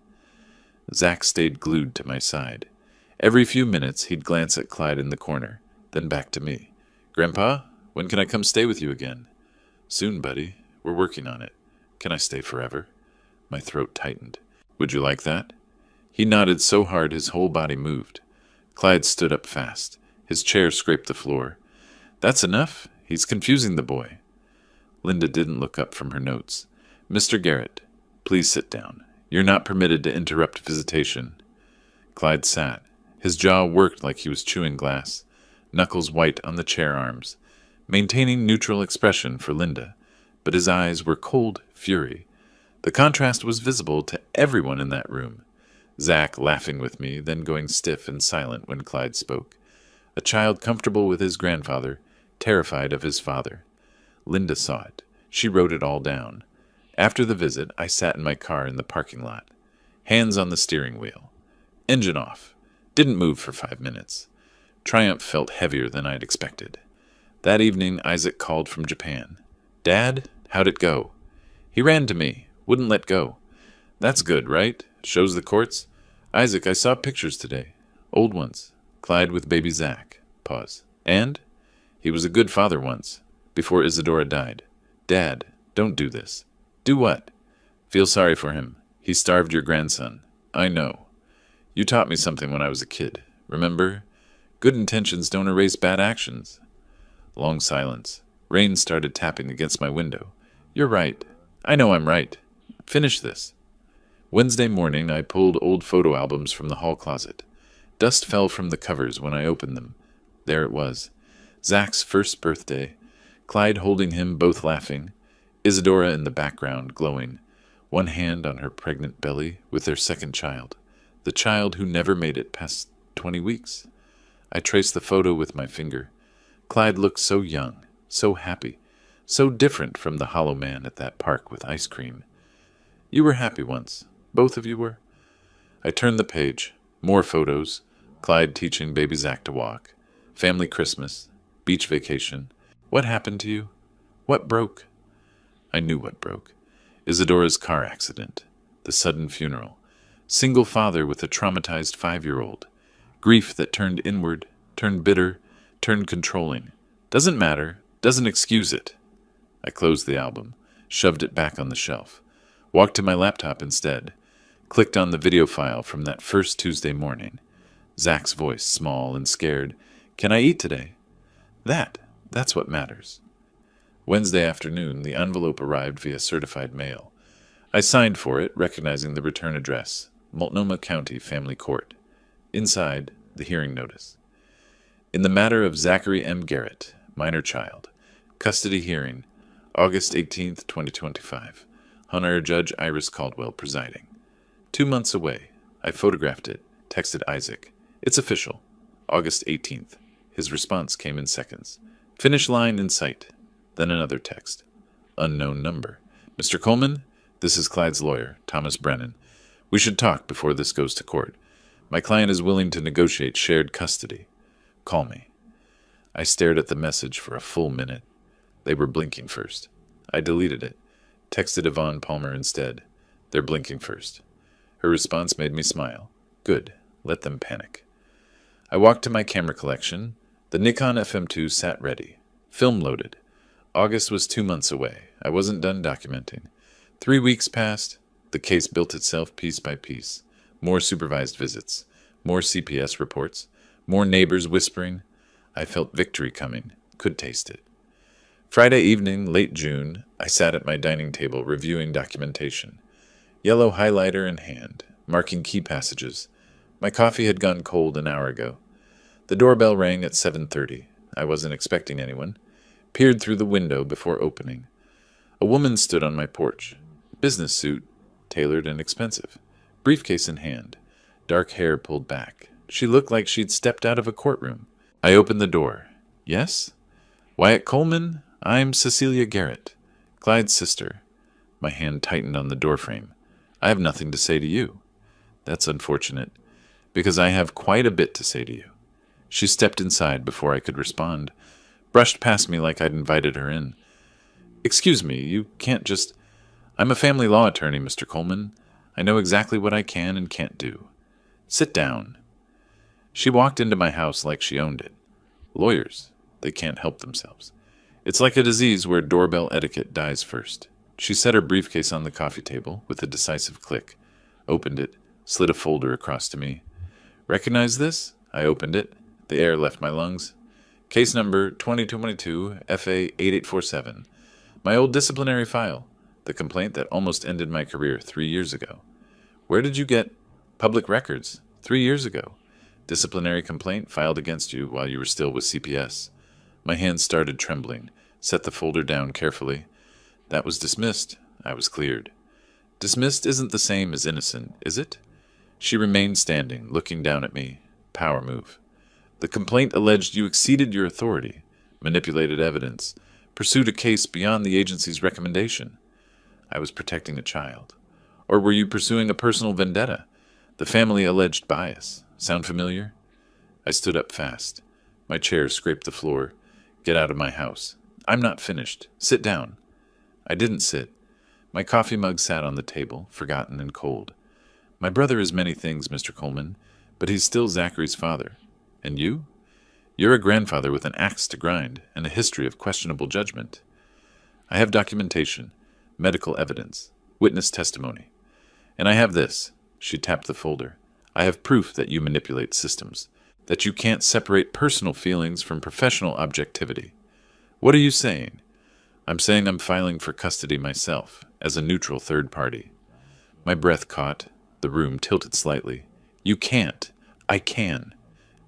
Zach stayed glued to my side. Every few minutes, he'd glance at Clyde in the corner, then back to me. "Grandpa, when can I come stay with you again?" "Soon, buddy. We're working on it. Can I stay forever?" My throat tightened. "Would you like that?" He nodded so hard his whole body moved. Clyde stood up fast. His chair scraped the floor. "That's enough. He's confusing the boy." Linda didn't look up from her notes. "Mr. Garrett, please sit down. You're not permitted to interrupt visitation." Clyde sat. His jaw worked like he was chewing glass, knuckles white on the chair arms, maintaining neutral expression for Linda, but his eyes were cold fury. The contrast was visible to everyone in that room. Zach laughing with me, then going stiff and silent when Clyde spoke. A child comfortable with his grandfather, terrified of his father. Linda saw it. She wrote it all down. After the visit, I sat in my car in the parking lot. Hands on the steering wheel. Engine off. Didn't move for 5 minutes. Triumph felt heavier than I'd expected. That evening, Isaac called from Japan. "Dad, how'd it go?" He ran to me. Wouldn't let go. "That's good, right? Shows the courts." "Isaac, I saw pictures today. Old ones. Clyde with baby Zach." Pause. "And?" "He was a good father once, before Isadora died." "Dad, don't do this." "Do what?" "Feel sorry for him. He starved your grandson." "I know. You taught me something when I was a kid. Remember? Good intentions don't erase bad actions." Long silence. Rain started tapping against my window. "You're right. I know I'm right. Finish this." Wednesday morning, I pulled old photo albums from the hall closet. Dust fell from the covers when I opened them. There it was. Zach's first birthday. Clyde holding him, both laughing. Isadora in the background, glowing. One hand on her pregnant belly with their second child. The child who never made it past 20 weeks. I traced the photo with my finger. Clyde looked so young, so happy, so different from the hollow man at that park with ice cream. You were happy once. Both of you were. I turned the page. More photos. Clyde teaching baby Zach to walk. Family Christmas. Beach vacation. What happened to you? What broke? I knew what broke. Isadora's car accident. The sudden funeral. Single father with a traumatized 5-year-old. Grief that turned inward, turned bitter, turned controlling. Doesn't matter. Doesn't excuse it. I closed the album. Shoved it back on the shelf. Walked to my laptop instead. Clicked on the video file from that first Tuesday morning. Zach's voice, small and scared. Can I eat today? That's what matters. Wednesday afternoon, the envelope arrived via certified mail. I signed for it, recognizing the return address, Multnomah County Family Court. Inside, the hearing notice. In the matter of Zachary M. Garrett, minor child, custody hearing, August 18, 2025. Honorary Judge Iris Caldwell presiding. 2 months away. I photographed it, texted Isaac. It's official. August 18th. His response came in seconds. Finish line in sight. Then another text. Unknown number. Mr. Coleman, this is Clyde's lawyer, Thomas Brennan. We should talk before this goes to court. My client is willing to negotiate shared custody. Call me. I stared at the message for a full minute. They were blinking first. I deleted it. Texted Yvonne Palmer instead. They're blinking first. Her response made me smile. Good. Let them panic. I walked to my camera collection. The Nikon FM2 sat ready. Film loaded. August was 2 months away. I wasn't done documenting. 3 weeks passed. The case built itself piece by piece. More supervised visits. More CPS reports. More neighbors whispering. I felt victory coming. Could taste it. Friday evening, late June, I sat at my dining table reviewing documentation. Yellow highlighter in hand, marking key passages. My coffee had gone cold an hour ago. The doorbell rang at 7:30. I wasn't expecting anyone. Peered through the window before opening. A woman stood on my porch. Business suit, tailored and expensive. Briefcase in hand. Dark hair pulled back. She looked like she'd stepped out of a courtroom. I opened the door. Yes? Wyatt Coleman? I'm Cecilia Garrett, Clyde's sister. My hand tightened on the doorframe. I have nothing to say to you. That's unfortunate, because I have quite a bit to say to you. She stepped inside before I could respond. Brushed past me like I'd invited her in. Excuse me, you can't just... I'm a family law attorney, Mr. Coleman. I know exactly what I can and can't do. Sit down. She walked into my house like she owned it. Lawyers, they can't help themselves. It's like a disease where doorbell etiquette dies first. She set her briefcase on the coffee table with a decisive click. Opened it, slid a folder across to me. Recognize this? I opened it. The air left my lungs. Case number 2022 FA 8847. My old disciplinary file. The complaint that almost ended my career 3 years ago. Where did you get public records? 3 years ago. Disciplinary complaint filed against you while you were still with CPS. My hands started trembling. Set the folder down carefully. That was dismissed. I was cleared. Dismissed isn't the same as innocent, is it? She remained standing, looking down at me. Power move. The complaint alleged you exceeded your authority, manipulated evidence, pursued a case beyond the agency's recommendation. I was protecting a child. Or were you pursuing a personal vendetta? The family alleged bias. Sound familiar? I stood up fast. My chair scraped the floor. Get out of my house. I'm not finished. Sit down. I didn't sit. My coffee mug sat on the table, forgotten and cold. My brother is many things, Mr. Coleman, but he's still Zachary's father. And you? You're a grandfather with an axe to grind and a history of questionable judgment. I have documentation, medical evidence, witness testimony. And I have this. She tapped the folder. I have proof that you manipulate systems, that you can't separate personal feelings from professional objectivity. What are you saying? I'm saying I'm filing for custody myself, as a neutral third party. My breath caught. The room tilted slightly. You can't. I can.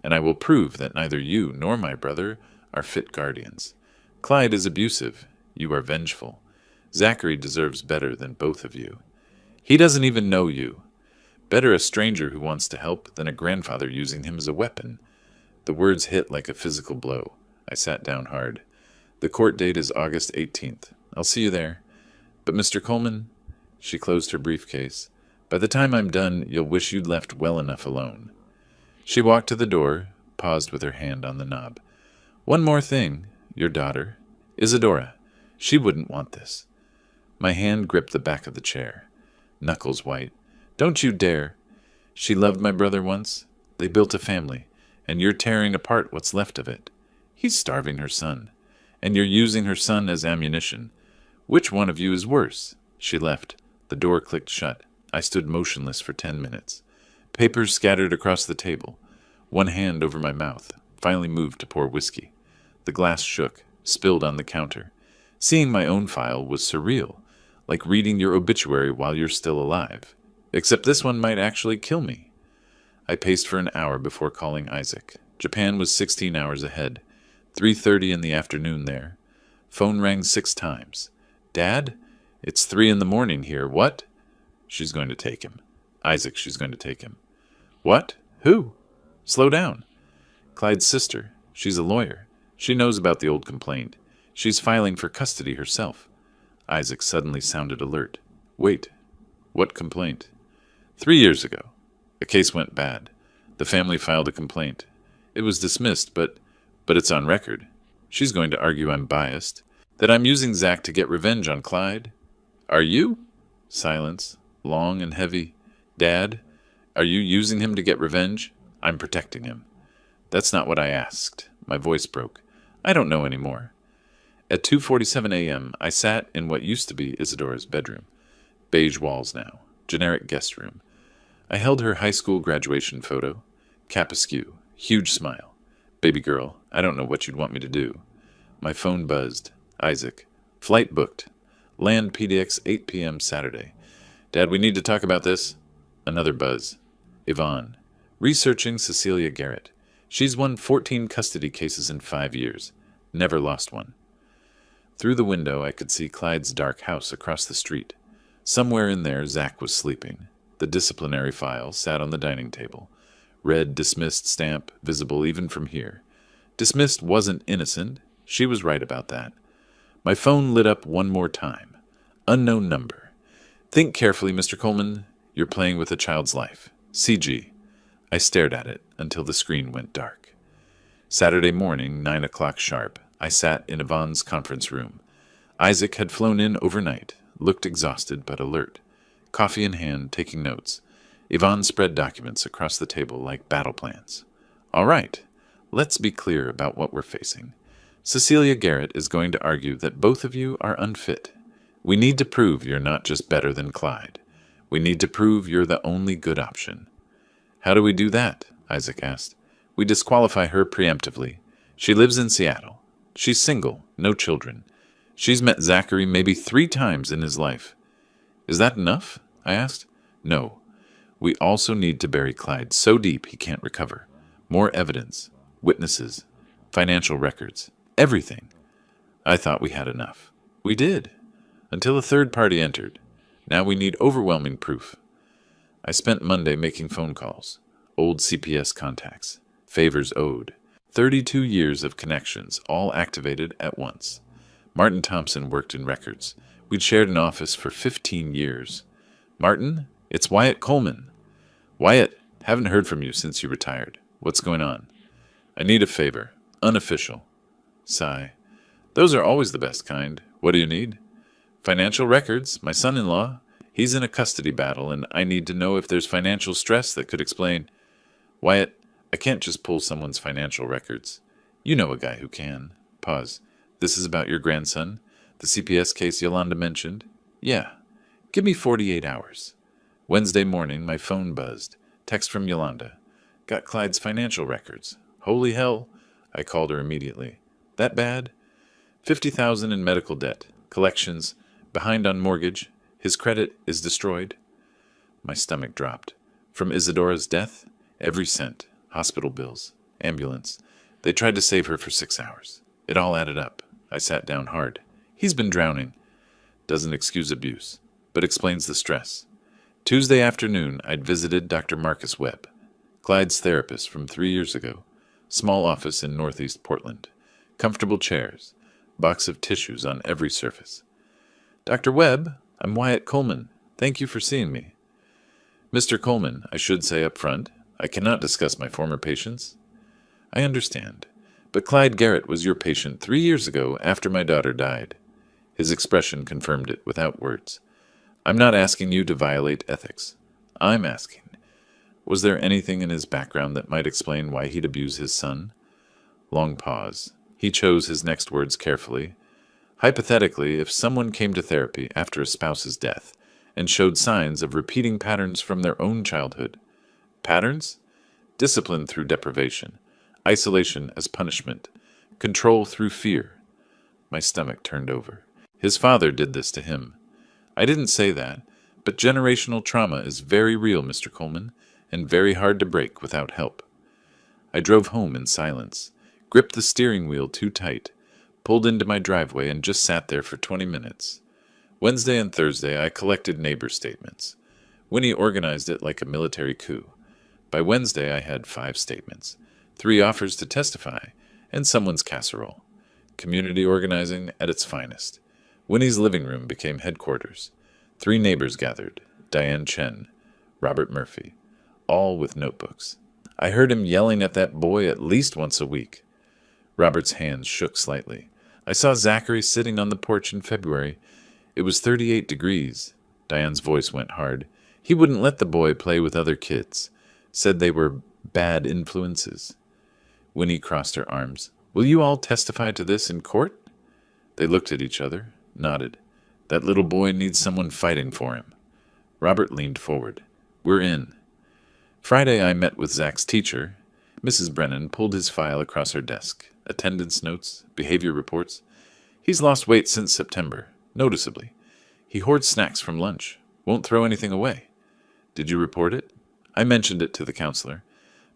and I will prove that neither you nor my brother are fit guardians. Clyde is abusive. You are vengeful. Zachary deserves better than both of you. He doesn't even know you. Better a stranger who wants to help than a grandfather using him as a weapon. The words hit like a physical blow. I sat down hard. The court date is August 18th. I'll see you there. But Mr. Coleman, she closed her briefcase, by the time I'm done, you'll wish you'd left well enough alone. She walked to the door, paused with her hand on the knob. One more thing. Your daughter, Isadora. She wouldn't want this. My hand gripped the back of the chair. Knuckles white. Don't you dare. She loved my brother once. They built a family, and you're tearing apart what's left of it. He's starving her son, and you're using her son as ammunition. Which one of you is worse? She left. The door clicked shut. I stood motionless for 10 minutes. Papers scattered across the table. One hand over my mouth, finally moved to pour whiskey. The glass shook, spilled on the counter. Seeing my own file was surreal, like reading your obituary while you're still alive. Except this one might actually kill me. I paced for an hour before calling Isaac. Japan was 16 hours ahead. 3:30 in the afternoon there. Phone rang 6 times. Dad? It's 3 in the morning here. What? She's going to take him. Isaac, she's going to take him. What? Who? Slow down. Clyde's sister. She's a lawyer. She knows about the old complaint. She's filing for custody herself. Isaac suddenly sounded alert. Wait. What complaint? 3 years ago. A case went bad. The family filed a complaint. It was dismissed, but it's on record. She's going to argue I'm biased, that I'm using Zach to get revenge on Clyde. Are you? Silence, long and heavy. Dad, are you using him to get revenge? I'm protecting him. That's not what I asked. My voice broke. I don't know anymore. At 2:47 a.m., I sat in what used to be Isadora's bedroom. Beige walls now. Generic guest room. I held her high school graduation photo. Cap askew. Huge smile. Baby girl, I don't know what you'd want me to do. My phone buzzed. Isaac. Flight booked. Land PDX 8 p.m. Saturday. Dad, we need to talk about this. Another buzz. Yvonne. Researching Cecilia Garrett. She's won 14 custody cases in 5 years. Never lost one. Through the window, I could see Clyde's dark house across the street. Somewhere in there, Zach was sleeping. The disciplinary file sat on the dining table. Red dismissed stamp, visible even from here. Dismissed wasn't innocent. She was right about that. My phone lit up one more time. Unknown number. Think carefully, Mr. Coleman. You're playing with a child's life. CG. I stared at it until the screen went dark. Saturday morning, 9 o'clock sharp, I sat in Yvonne's conference room. Isaac had flown in overnight, looked exhausted but alert. Coffee in hand, taking notes. Yvonne spread documents across the table like battle plans. All right, let's be clear about what we're facing. Cecilia Garrett is going to argue that both of you are unfit. We need to prove you're not just better than Clyde. We need to prove you're the only good option. How do we do that? Isaac asked. We disqualify her preemptively. She lives in Seattle. She's single, no children. She's met Zachary maybe 3 times in his life. Is that enough? I asked. No. We also need to bury Clyde so deep he can't recover. More evidence, witnesses, financial records, everything. I thought we had enough. We did, until a third party entered. Now we need overwhelming proof. I spent Monday making phone calls, old CPS contacts, favors owed, 32 years of connections, all activated at once. Martin Thompson worked in records. We'd shared an office for 15 years. Martin, it's Wyatt Coleman. Wyatt, haven't heard from you since you retired. What's going on? I need a favor. Unofficial. Sigh. Those are always the best kind. What do you need? Financial records. My son-in-law. He's in a custody battle, and I need to know if there's financial stress that could explain. Wyatt, I can't just pull someone's financial records. You know a guy who can. Pause. This is about your grandson? The CPS case Yolanda mentioned? Yeah. Give me 48 hours. Wednesday morning, my phone buzzed. Text from Yolanda. Got Clyde's financial records. Holy hell. I called her immediately. That bad? $50,000 in medical debt. Collections. Behind on mortgage. His credit is destroyed. My stomach dropped. From Isadora's death? Every cent. Hospital bills. Ambulance. They tried to save her for 6 hours. It all added up. I sat down hard. He's been drowning. Doesn't excuse abuse, but explains the stress. Tuesday afternoon, I'd visited Dr. Marcus Webb, Clyde's therapist from 3 years ago. Small office in northeast Portland. Comfortable chairs. Box of tissues on every surface. Dr. Webb, I'm Wyatt Coleman. Thank you for seeing me. Mr. Coleman, I should say up front, I cannot discuss my former patients. I understand, but Clyde Garrett was your patient 3 years ago after my daughter died. His expression confirmed it without words. I'm not asking you to violate ethics. I'm asking, was there anything in his background that might explain why he'd abuse his son? Long pause. He chose his next words carefully. Hypothetically, if someone came to therapy after a spouse's death and showed signs of repeating patterns from their own childhood. Patterns? Discipline through deprivation. Isolation as punishment. Control through fear. My stomach turned over. His father did this to him. I didn't say that, but generational trauma is very real, Mr. Coleman, and very hard to break without help. I drove home in silence, gripped the steering wheel too tight, pulled into my driveway and just sat there for 20 minutes. Wednesday and Thursday I collected neighbor statements. Winnie organized it like a military coup. By Wednesday I had 5 statements, 3 offers to testify, and someone's casserole. Community organizing at its finest. Winnie's living room became headquarters. 3 neighbors gathered, Diane Chen, Robert Murphy, all with notebooks. I heard him yelling at that boy at least once a week. Robert's hands shook slightly. I saw Zachary sitting on the porch in February. It was 38 degrees. Diane's voice went hard. He wouldn't let the boy play with other kids. Said they were bad influences. Winnie crossed her arms. Will you all testify to this in court? They looked at each other, nodded. That little boy needs someone fighting for him. Robert leaned forward. We're in. Friday I met with Zach's teacher. Mrs. Brennan pulled his file across her desk. Attendance notes, behavior reports. He's lost weight since September, noticeably. He hoards snacks from lunch. Won't throw anything away. Did you report it? I mentioned it to the counselor.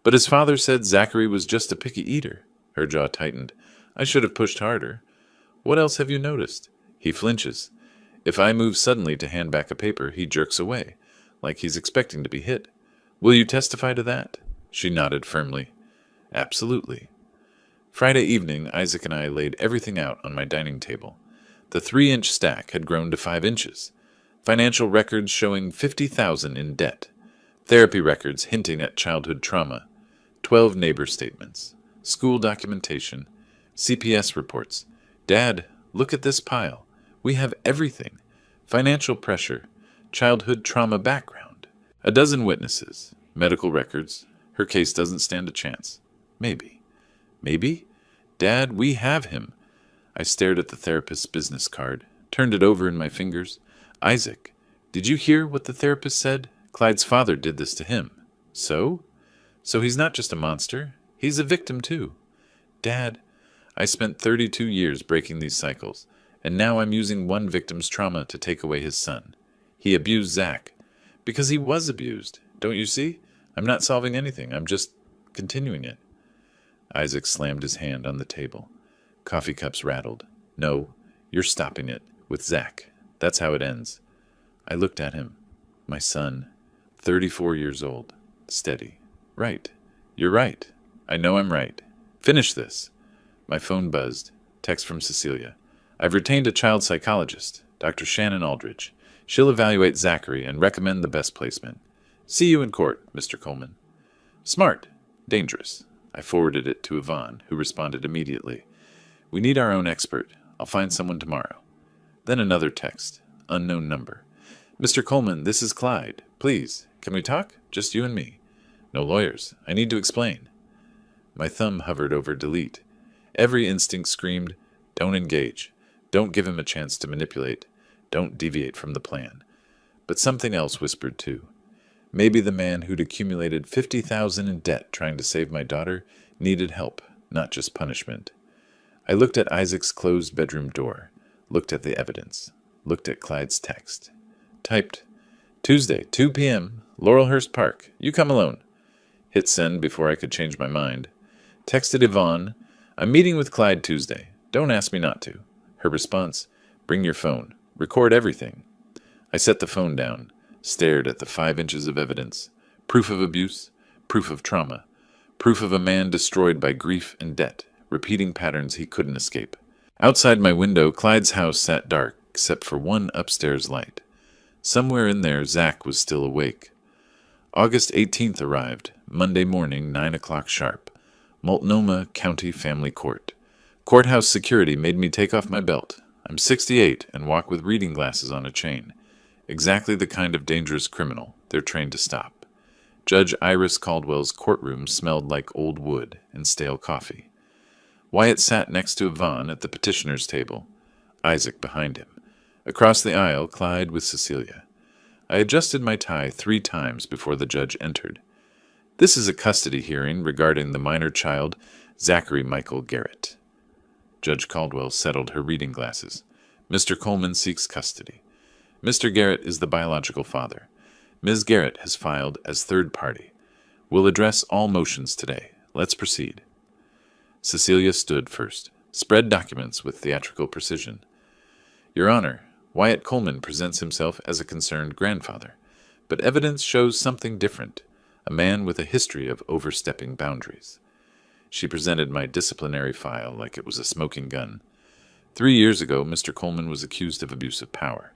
But his father said Zachary was just a picky eater. Her jaw tightened. I should have pushed harder. What else have you noticed? He flinches. If I move suddenly to hand back a paper, he jerks away, like he's expecting to be hit. Will you testify to that? She nodded firmly. Absolutely. Friday evening, Isaac and I laid everything out on my dining table. The 3-inch stack had grown to 5 inches. Financial records showing $50,000 in debt. Therapy records hinting at childhood trauma. 12 neighbor statements. School documentation. CPS reports. Dad, look at this pile. We have everything. Financial pressure. Childhood trauma background. A dozen witnesses. Medical records. Her case doesn't stand a chance. Maybe. Maybe? Dad, we have him. I stared at the therapist's business card, turned it over in my fingers. Isaac, did you hear what the therapist said? Clyde's father did this to him. So? So he's not just a monster. He's a victim, too. Dad, I spent 32 years breaking these cycles, and now I'm using one victim's trauma to take away his son. He abused Zach. Because he was abused. Don't you see? I'm not solving anything. I'm just continuing it. Isaac slammed his hand on the table. Coffee cups rattled. No, you're stopping it. With Zach. That's how it ends. I looked at him. My son. 34 years old. Steady. Right. You're right. I know I'm right. Finish this. My phone buzzed. Text from Cecilia. I've retained a child psychologist, Dr. Shannon Aldridge. She'll evaluate Zachary and recommend the best placement. See you in court, Mr. Coleman. Smart. Dangerous. I forwarded it to Yvonne, who responded immediately. We need our own expert. I'll find someone tomorrow. Then another text. Unknown number. Mr. Coleman, this is Clyde. Please, can we talk? Just you and me. No lawyers. I need to explain. My thumb hovered over delete. Every instinct screamed, don't engage. Don't give him a chance to manipulate. Don't deviate from the plan. But something else whispered too. Maybe the man who'd accumulated $50,000 in debt trying to save my daughter needed help, not just punishment. I looked at Isaac's closed bedroom door, looked at the evidence, looked at Clyde's text. Typed, Tuesday, 2 p.m., Laurelhurst Park. You come alone. Hit send before I could change my mind. Texted Yvonne, I'm meeting with Clyde Tuesday. Don't ask me not to. Her response, bring your phone. Record everything. I set the phone down, stared at the 5 inches of evidence. Proof of abuse, proof of trauma, proof of a man destroyed by grief and debt, repeating patterns he couldn't escape. Outside my window, Clyde's house sat dark, except for one upstairs light. Somewhere in there, Zach was still awake. August 18th arrived, Monday morning, 9 o'clock sharp. Multnomah County Family Court. Courthouse security made me take off my belt. I'm 68 and walk with reading glasses on a chain. Exactly the kind of dangerous criminal they're trained to stop. Judge Iris Caldwell's courtroom smelled like old wood and stale coffee. Wyatt sat next to Yvonne at the petitioner's table, Isaac behind him. Across the aisle, Clyde with Cecilia. I adjusted my tie 3 times before the judge entered. This is a custody hearing regarding the minor child, Zachary Michael Garrett. Judge Caldwell settled her reading glasses. Mr. Coleman seeks custody. Mr. Garrett is the biological father. Ms. Garrett has filed as third party. We'll address all motions today. Let's proceed. Cecilia stood first, spread documents with theatrical precision. Your Honor, Wyatt Coleman presents himself as a concerned grandfather, but evidence shows something different, a man with a history of overstepping boundaries. She presented my disciplinary file like it was a smoking gun. 3 years ago, Mr. Coleman was accused of abuse of power.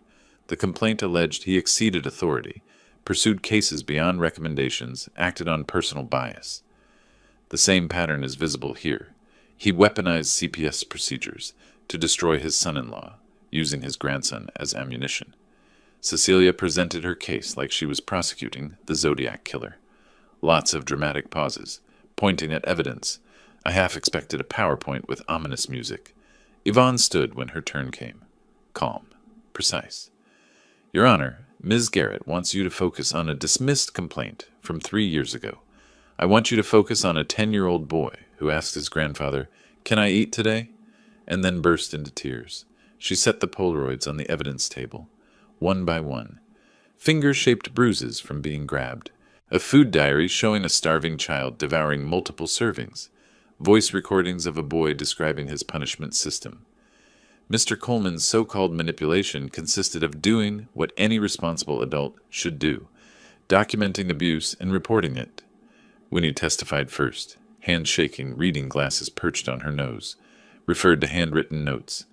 The complaint alleged he exceeded authority, pursued cases beyond recommendations, acted on personal bias. The same pattern is visible here. He weaponized CPS procedures to destroy his son-in-law, using his grandson as ammunition. Cecilia presented her case like she was prosecuting the Zodiac killer. Lots of dramatic pauses, pointing at evidence. I half expected a PowerPoint with ominous music. Yvonne stood when her turn came. Calm. Precise. Your Honor, Ms. Garrett wants you to focus on a dismissed complaint from 3 years ago. I want you to focus on a 10-year-old boy who asked his grandfather, "Can I eat today?" and then burst into tears. She set the Polaroids on the evidence table, one by one. Finger-shaped bruises from being grabbed. A food diary showing a starving child devouring multiple servings. Voice recordings of a boy describing his punishment system. Mr. Coleman's so-called manipulation consisted of doing what any responsible adult should do, documenting abuse and reporting it. Winnie testified first, hand shaking, reading glasses perched on her nose, referred to handwritten notes.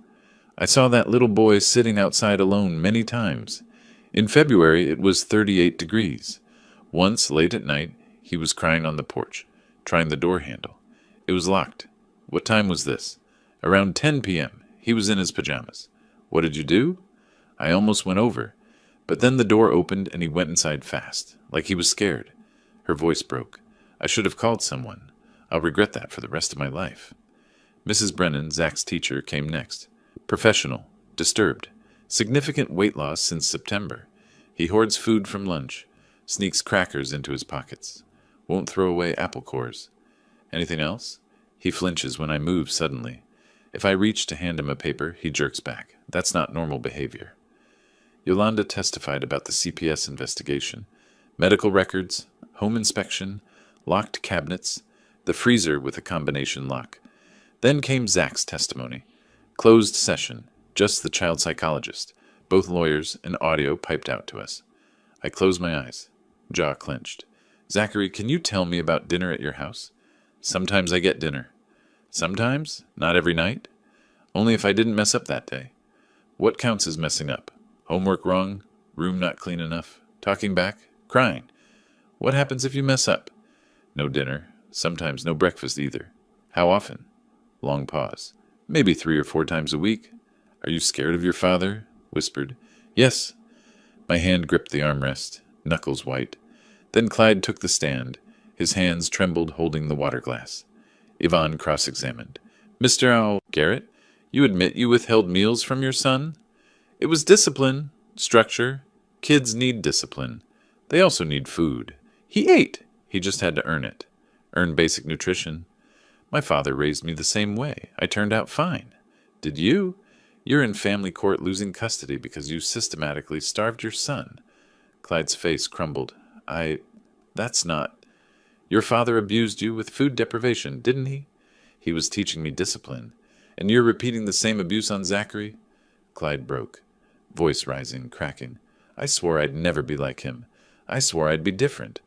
I saw that little boy sitting outside alone many times. In February, it was 38 degrees. Once, late at night, he was crying on the porch, trying the door handle. It was locked. What time was this? Around 10 p.m. He was in his pajamas. What did you do? I almost went over, but then the door opened and he went inside fast, like he was scared. Her voice broke. I should have called someone. I'll regret that for the rest of my life. Mrs. Brennan, Zach's teacher, came next. Professional. Disturbed. Significant weight loss since September. He hoards food from lunch. Sneaks crackers into his pockets. Won't throw away apple cores. Anything else? He flinches when I move suddenly. If I reach to hand him a paper, he jerks back. That's not normal behavior. Yolanda testified about the CPS investigation. Medical records, home inspection, locked cabinets, the freezer with a combination lock. Then came Zach's testimony. Closed session, just the child psychologist, both lawyers, and audio piped out to us. I closed my eyes, jaw clenched. Zachary, can you tell me about dinner at your house? Sometimes I get dinner. Sometimes? Not every night? Only if I didn't mess up that day. What counts as messing up? Homework wrong? Room not clean enough? Talking back? Crying? What happens if you mess up? No dinner. Sometimes no breakfast either. How often? Long pause. Maybe 3 or 4 times a week. Are you scared of your father? Whispered. Yes. My hand gripped the armrest, knuckles white. Then Clyde took the stand. His hands trembled holding the water glass. Yvonne cross-examined. Mr. Garrett, you admit you withheld meals from your son? It was discipline, structure. Kids need discipline. They also need food. He ate. He just had to earn it. Earn basic nutrition. My father raised me the same way. I turned out fine. Did you? You're in family court losing custody because you systematically starved your son. Clyde's face crumbled. That's not... Your father abused you with food deprivation, didn't he? He was teaching me discipline. And you're repeating the same abuse on Zachary? Clyde broke, voice rising, cracking. I swore I'd never be like him. I swore I'd be different.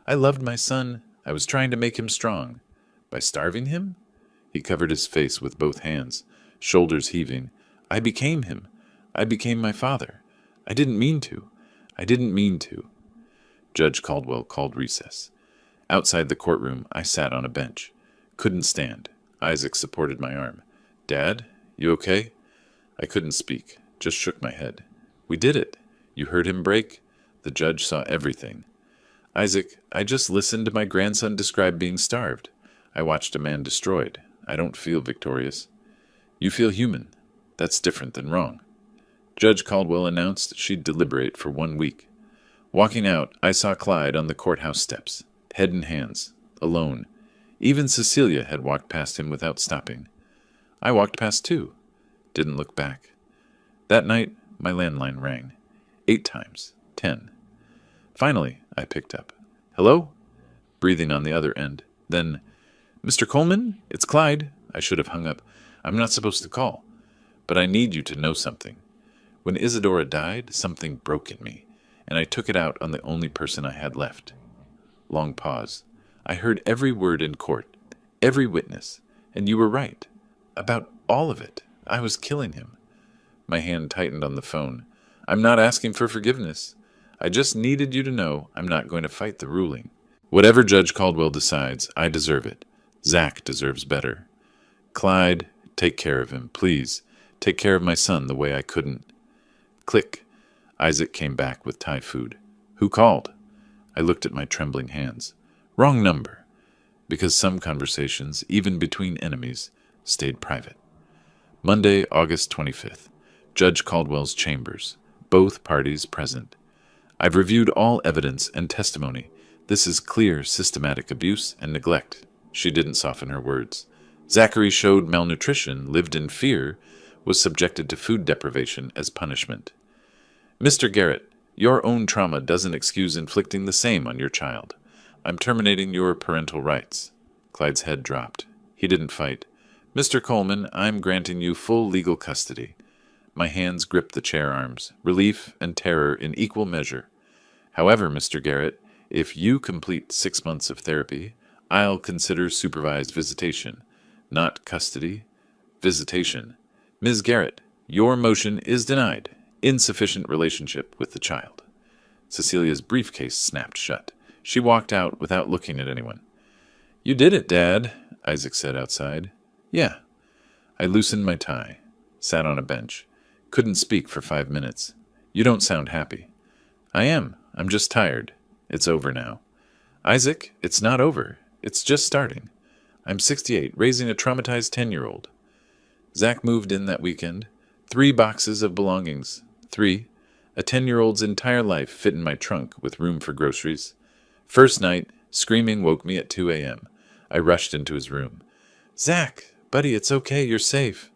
I loved my son. I was trying to make him strong. By starving him? He covered his face with both hands, shoulders heaving. I became him. I became my father. I didn't mean to. I didn't mean to. Judge Caldwell called recess. Outside the courtroom, I sat on a bench. Couldn't stand. Isaac supported my arm. Dad, you okay? I couldn't speak, just shook my head. We did it. You heard him break? The judge saw everything. Isaac, I just listened to my grandson describe being starved. I watched a man destroyed. I don't feel victorious. You feel human. That's different than wrong. Judge Caldwell announced she'd deliberate for 1 week. Walking out, I saw Clyde on the courthouse steps, head in hands, alone. Even Cecilia had walked past him without stopping. I walked past too. Didn't look back. That night, my landline rang. 8 times. 10. Finally, I picked up. Hello? Breathing on the other end. Then, Mr. Coleman, it's Clyde. I should have hung up. I'm not supposed to call. But I need you to know something. When Isadora died, something broke in me, and I took it out on the only person I had left. Long pause. I heard every word in court, every witness, and you were right. About all of it. I was killing him. My hand tightened on the phone. I'm not asking for forgiveness. I just needed you to know I'm not going to fight the ruling. Whatever Judge Caldwell decides, I deserve it. Zach deserves better. Clyde, take care of him, please. Take care of my son the way I couldn't. Click. Isaac came back with Thai food. Who called? I looked at my trembling hands. Wrong number. Because some conversations, even between enemies, stayed private. Monday, August 25th. Judge Caldwell's chambers. Both parties present. I've reviewed all evidence and testimony. This is clear systematic abuse and neglect. She didn't soften her words. Zachary showed malnutrition, lived in fear, was subjected to food deprivation as punishment. Mr. Garrett, your own trauma doesn't excuse inflicting the same on your child. I'm terminating your parental rights. Clyde's head dropped. He didn't fight. Mr. Coleman, I'm granting you full legal custody. My hands gripped the chair arms, relief and terror in equal measure. However, Mr. Garrett, if you complete 6 months of therapy, I'll consider supervised visitation. Not custody. Visitation. Ms. Garrett, your motion is denied. Insufficient relationship with the child. Cecilia's briefcase snapped shut. She walked out without looking at anyone. You did it, Dad, Isaac said outside. Yeah. I loosened my tie, sat on a bench. Couldn't speak for 5 minutes. You don't sound happy. I am. I'm just tired. It's over now. Isaac, it's not over. It's just starting. I'm 68, raising a traumatized 10-year-old. Zach moved in that weekend. 3 boxes of belongings. 3. A 10-year-old's entire life fit in my trunk with room for groceries. First night, screaming woke me at 2 a.m. I rushed into his room. Zach, buddy, it's okay. You're safe.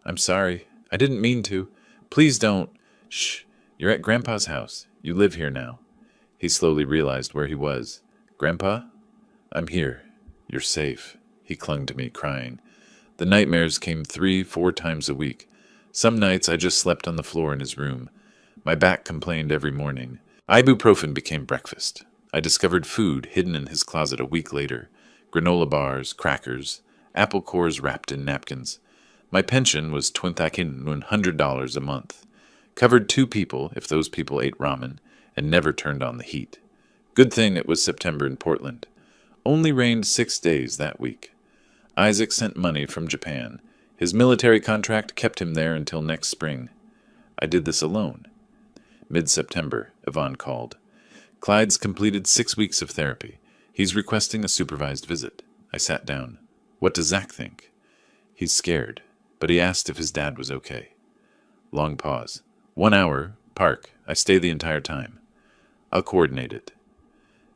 I'm sorry. I didn't mean to. Please don't. Shh. You're at Grandpa's house. You live here now. He slowly realized where he was. Grandpa? I'm here. You're safe. He clung to me, crying. The nightmares came 3-4 times a week. Some nights I just slept on the floor in his room. My back complained every morning. Ibuprofen became breakfast. I discovered food hidden in his closet a week later. Granola bars, crackers, apple cores wrapped in napkins. My pension was $100 a month. Covered 2 people if those people ate ramen, and never turned on the heat. Good thing it was September in Portland. Only rained 6 days that week. Isaac sent money from Japan. His military contract kept him there until next spring. I did this alone. Mid-September, Yvonne called. Clyde's completed 6 weeks of therapy. He's requesting a supervised visit. I sat down. What does Zach think? He's scared, but he asked if his dad was okay. Long pause. 1 hour, park. I stay the entire time. I'll coordinate it.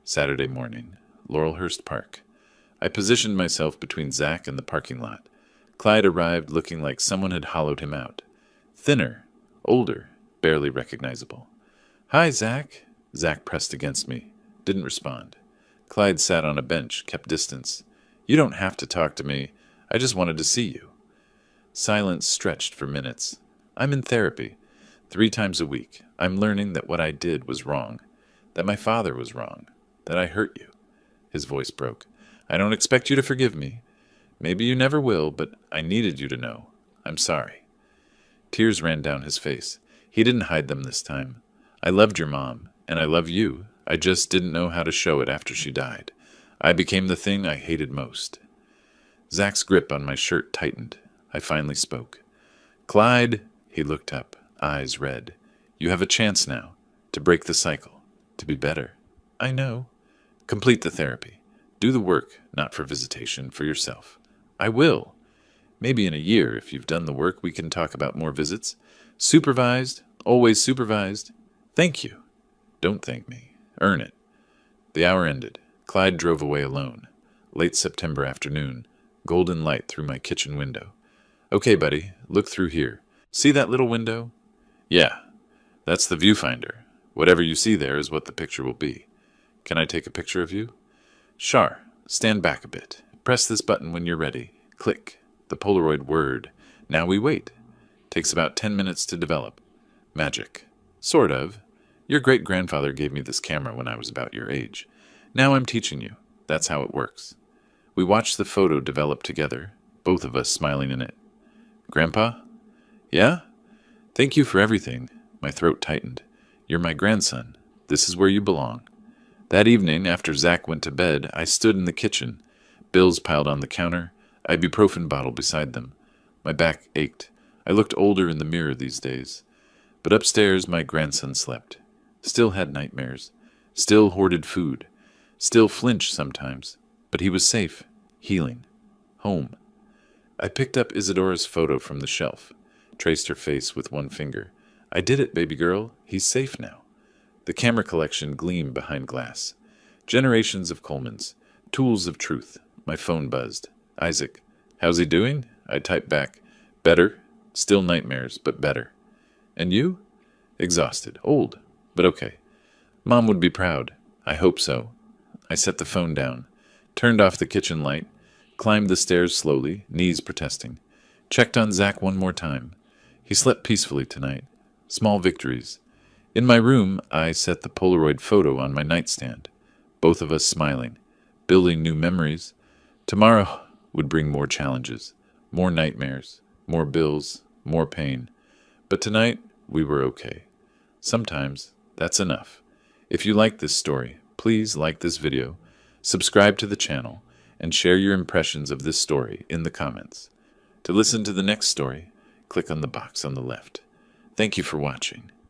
Saturday morning, Laurelhurst Park. I positioned myself between Zach and the parking lot. Clyde arrived looking like someone had hollowed him out. Thinner, older, barely recognizable. Hi, Zach. Zach pressed against me. Didn't respond. Clyde sat on a bench, kept distance. You don't have to talk to me. I just wanted to see you. Silence stretched for minutes. I'm in therapy. 3 times a week. I'm learning that what I did was wrong. That my father was wrong. That I hurt you. His voice broke. I don't expect you to forgive me. Maybe you never will, but I needed you to know. I'm sorry. Tears ran down his face. He didn't hide them this time. I loved your mom, and I love you. I just didn't know how to show it after she died. I became the thing I hated most. Zach's grip on my shirt tightened. I finally spoke. Clyde, he looked up, eyes red. You have a chance now, to break the cycle, to be better. I know. Complete the therapy. Do the work, not for visitation, for yourself. I will. Maybe in a year, if you've done the work, we can talk about more visits. Supervised, always supervised. Thank you. Don't thank me. Earn it. The hour ended. Clyde drove away alone. Late September afternoon. Golden light through my kitchen window. Okay, buddy, look through here. See that little window? Yeah, that's the viewfinder. Whatever you see there is what the picture will be. Can I take a picture of you? Sure. Stand back a bit. Press this button when you're ready. Click. The Polaroid word. Now we wait. Takes about 10 minutes to develop. Magic. Sort of. Your great-grandfather gave me this camera when I was about your age. Now I'm teaching you. That's how it works. We watched the photo develop together, both of us smiling in it. Grandpa? Yeah? Thank you for everything. My throat tightened. You're my grandson. This is where you belong. That evening, after Zach went to bed, I stood in the kitchen. Bills piled on the counter, ibuprofen bottle beside them. My back ached. I looked older in the mirror these days. But upstairs, my grandson slept. Still had nightmares. Still hoarded food. Still flinched sometimes. But he was safe. Healing. Home. I picked up Isadora's photo from the shelf. Traced her face with one finger. I did it, baby girl. He's safe now. The camera collection gleamed behind glass. Generations of Colemans. Tools of truth. My phone buzzed. Isaac. How's he doing? I typed back. Better. Still nightmares, but better. And you? Exhausted. Old. But okay. Mom would be proud. I hope so. I set the phone down. Turned off the kitchen light. Climbed the stairs slowly, knees protesting. Checked on Zach one more time. He slept peacefully tonight. Small victories. In my room, I set the Polaroid photo on my nightstand. Both of us smiling. Building new memories. Tomorrow would bring more challenges. More nightmares. More bills. More pain. But tonight, we were okay. Sometimes, that's enough. If you like this story, please like this video, subscribe to the channel, and share your impressions of this story in the comments. To listen to the next story, click on the box on the left. Thank you for watching.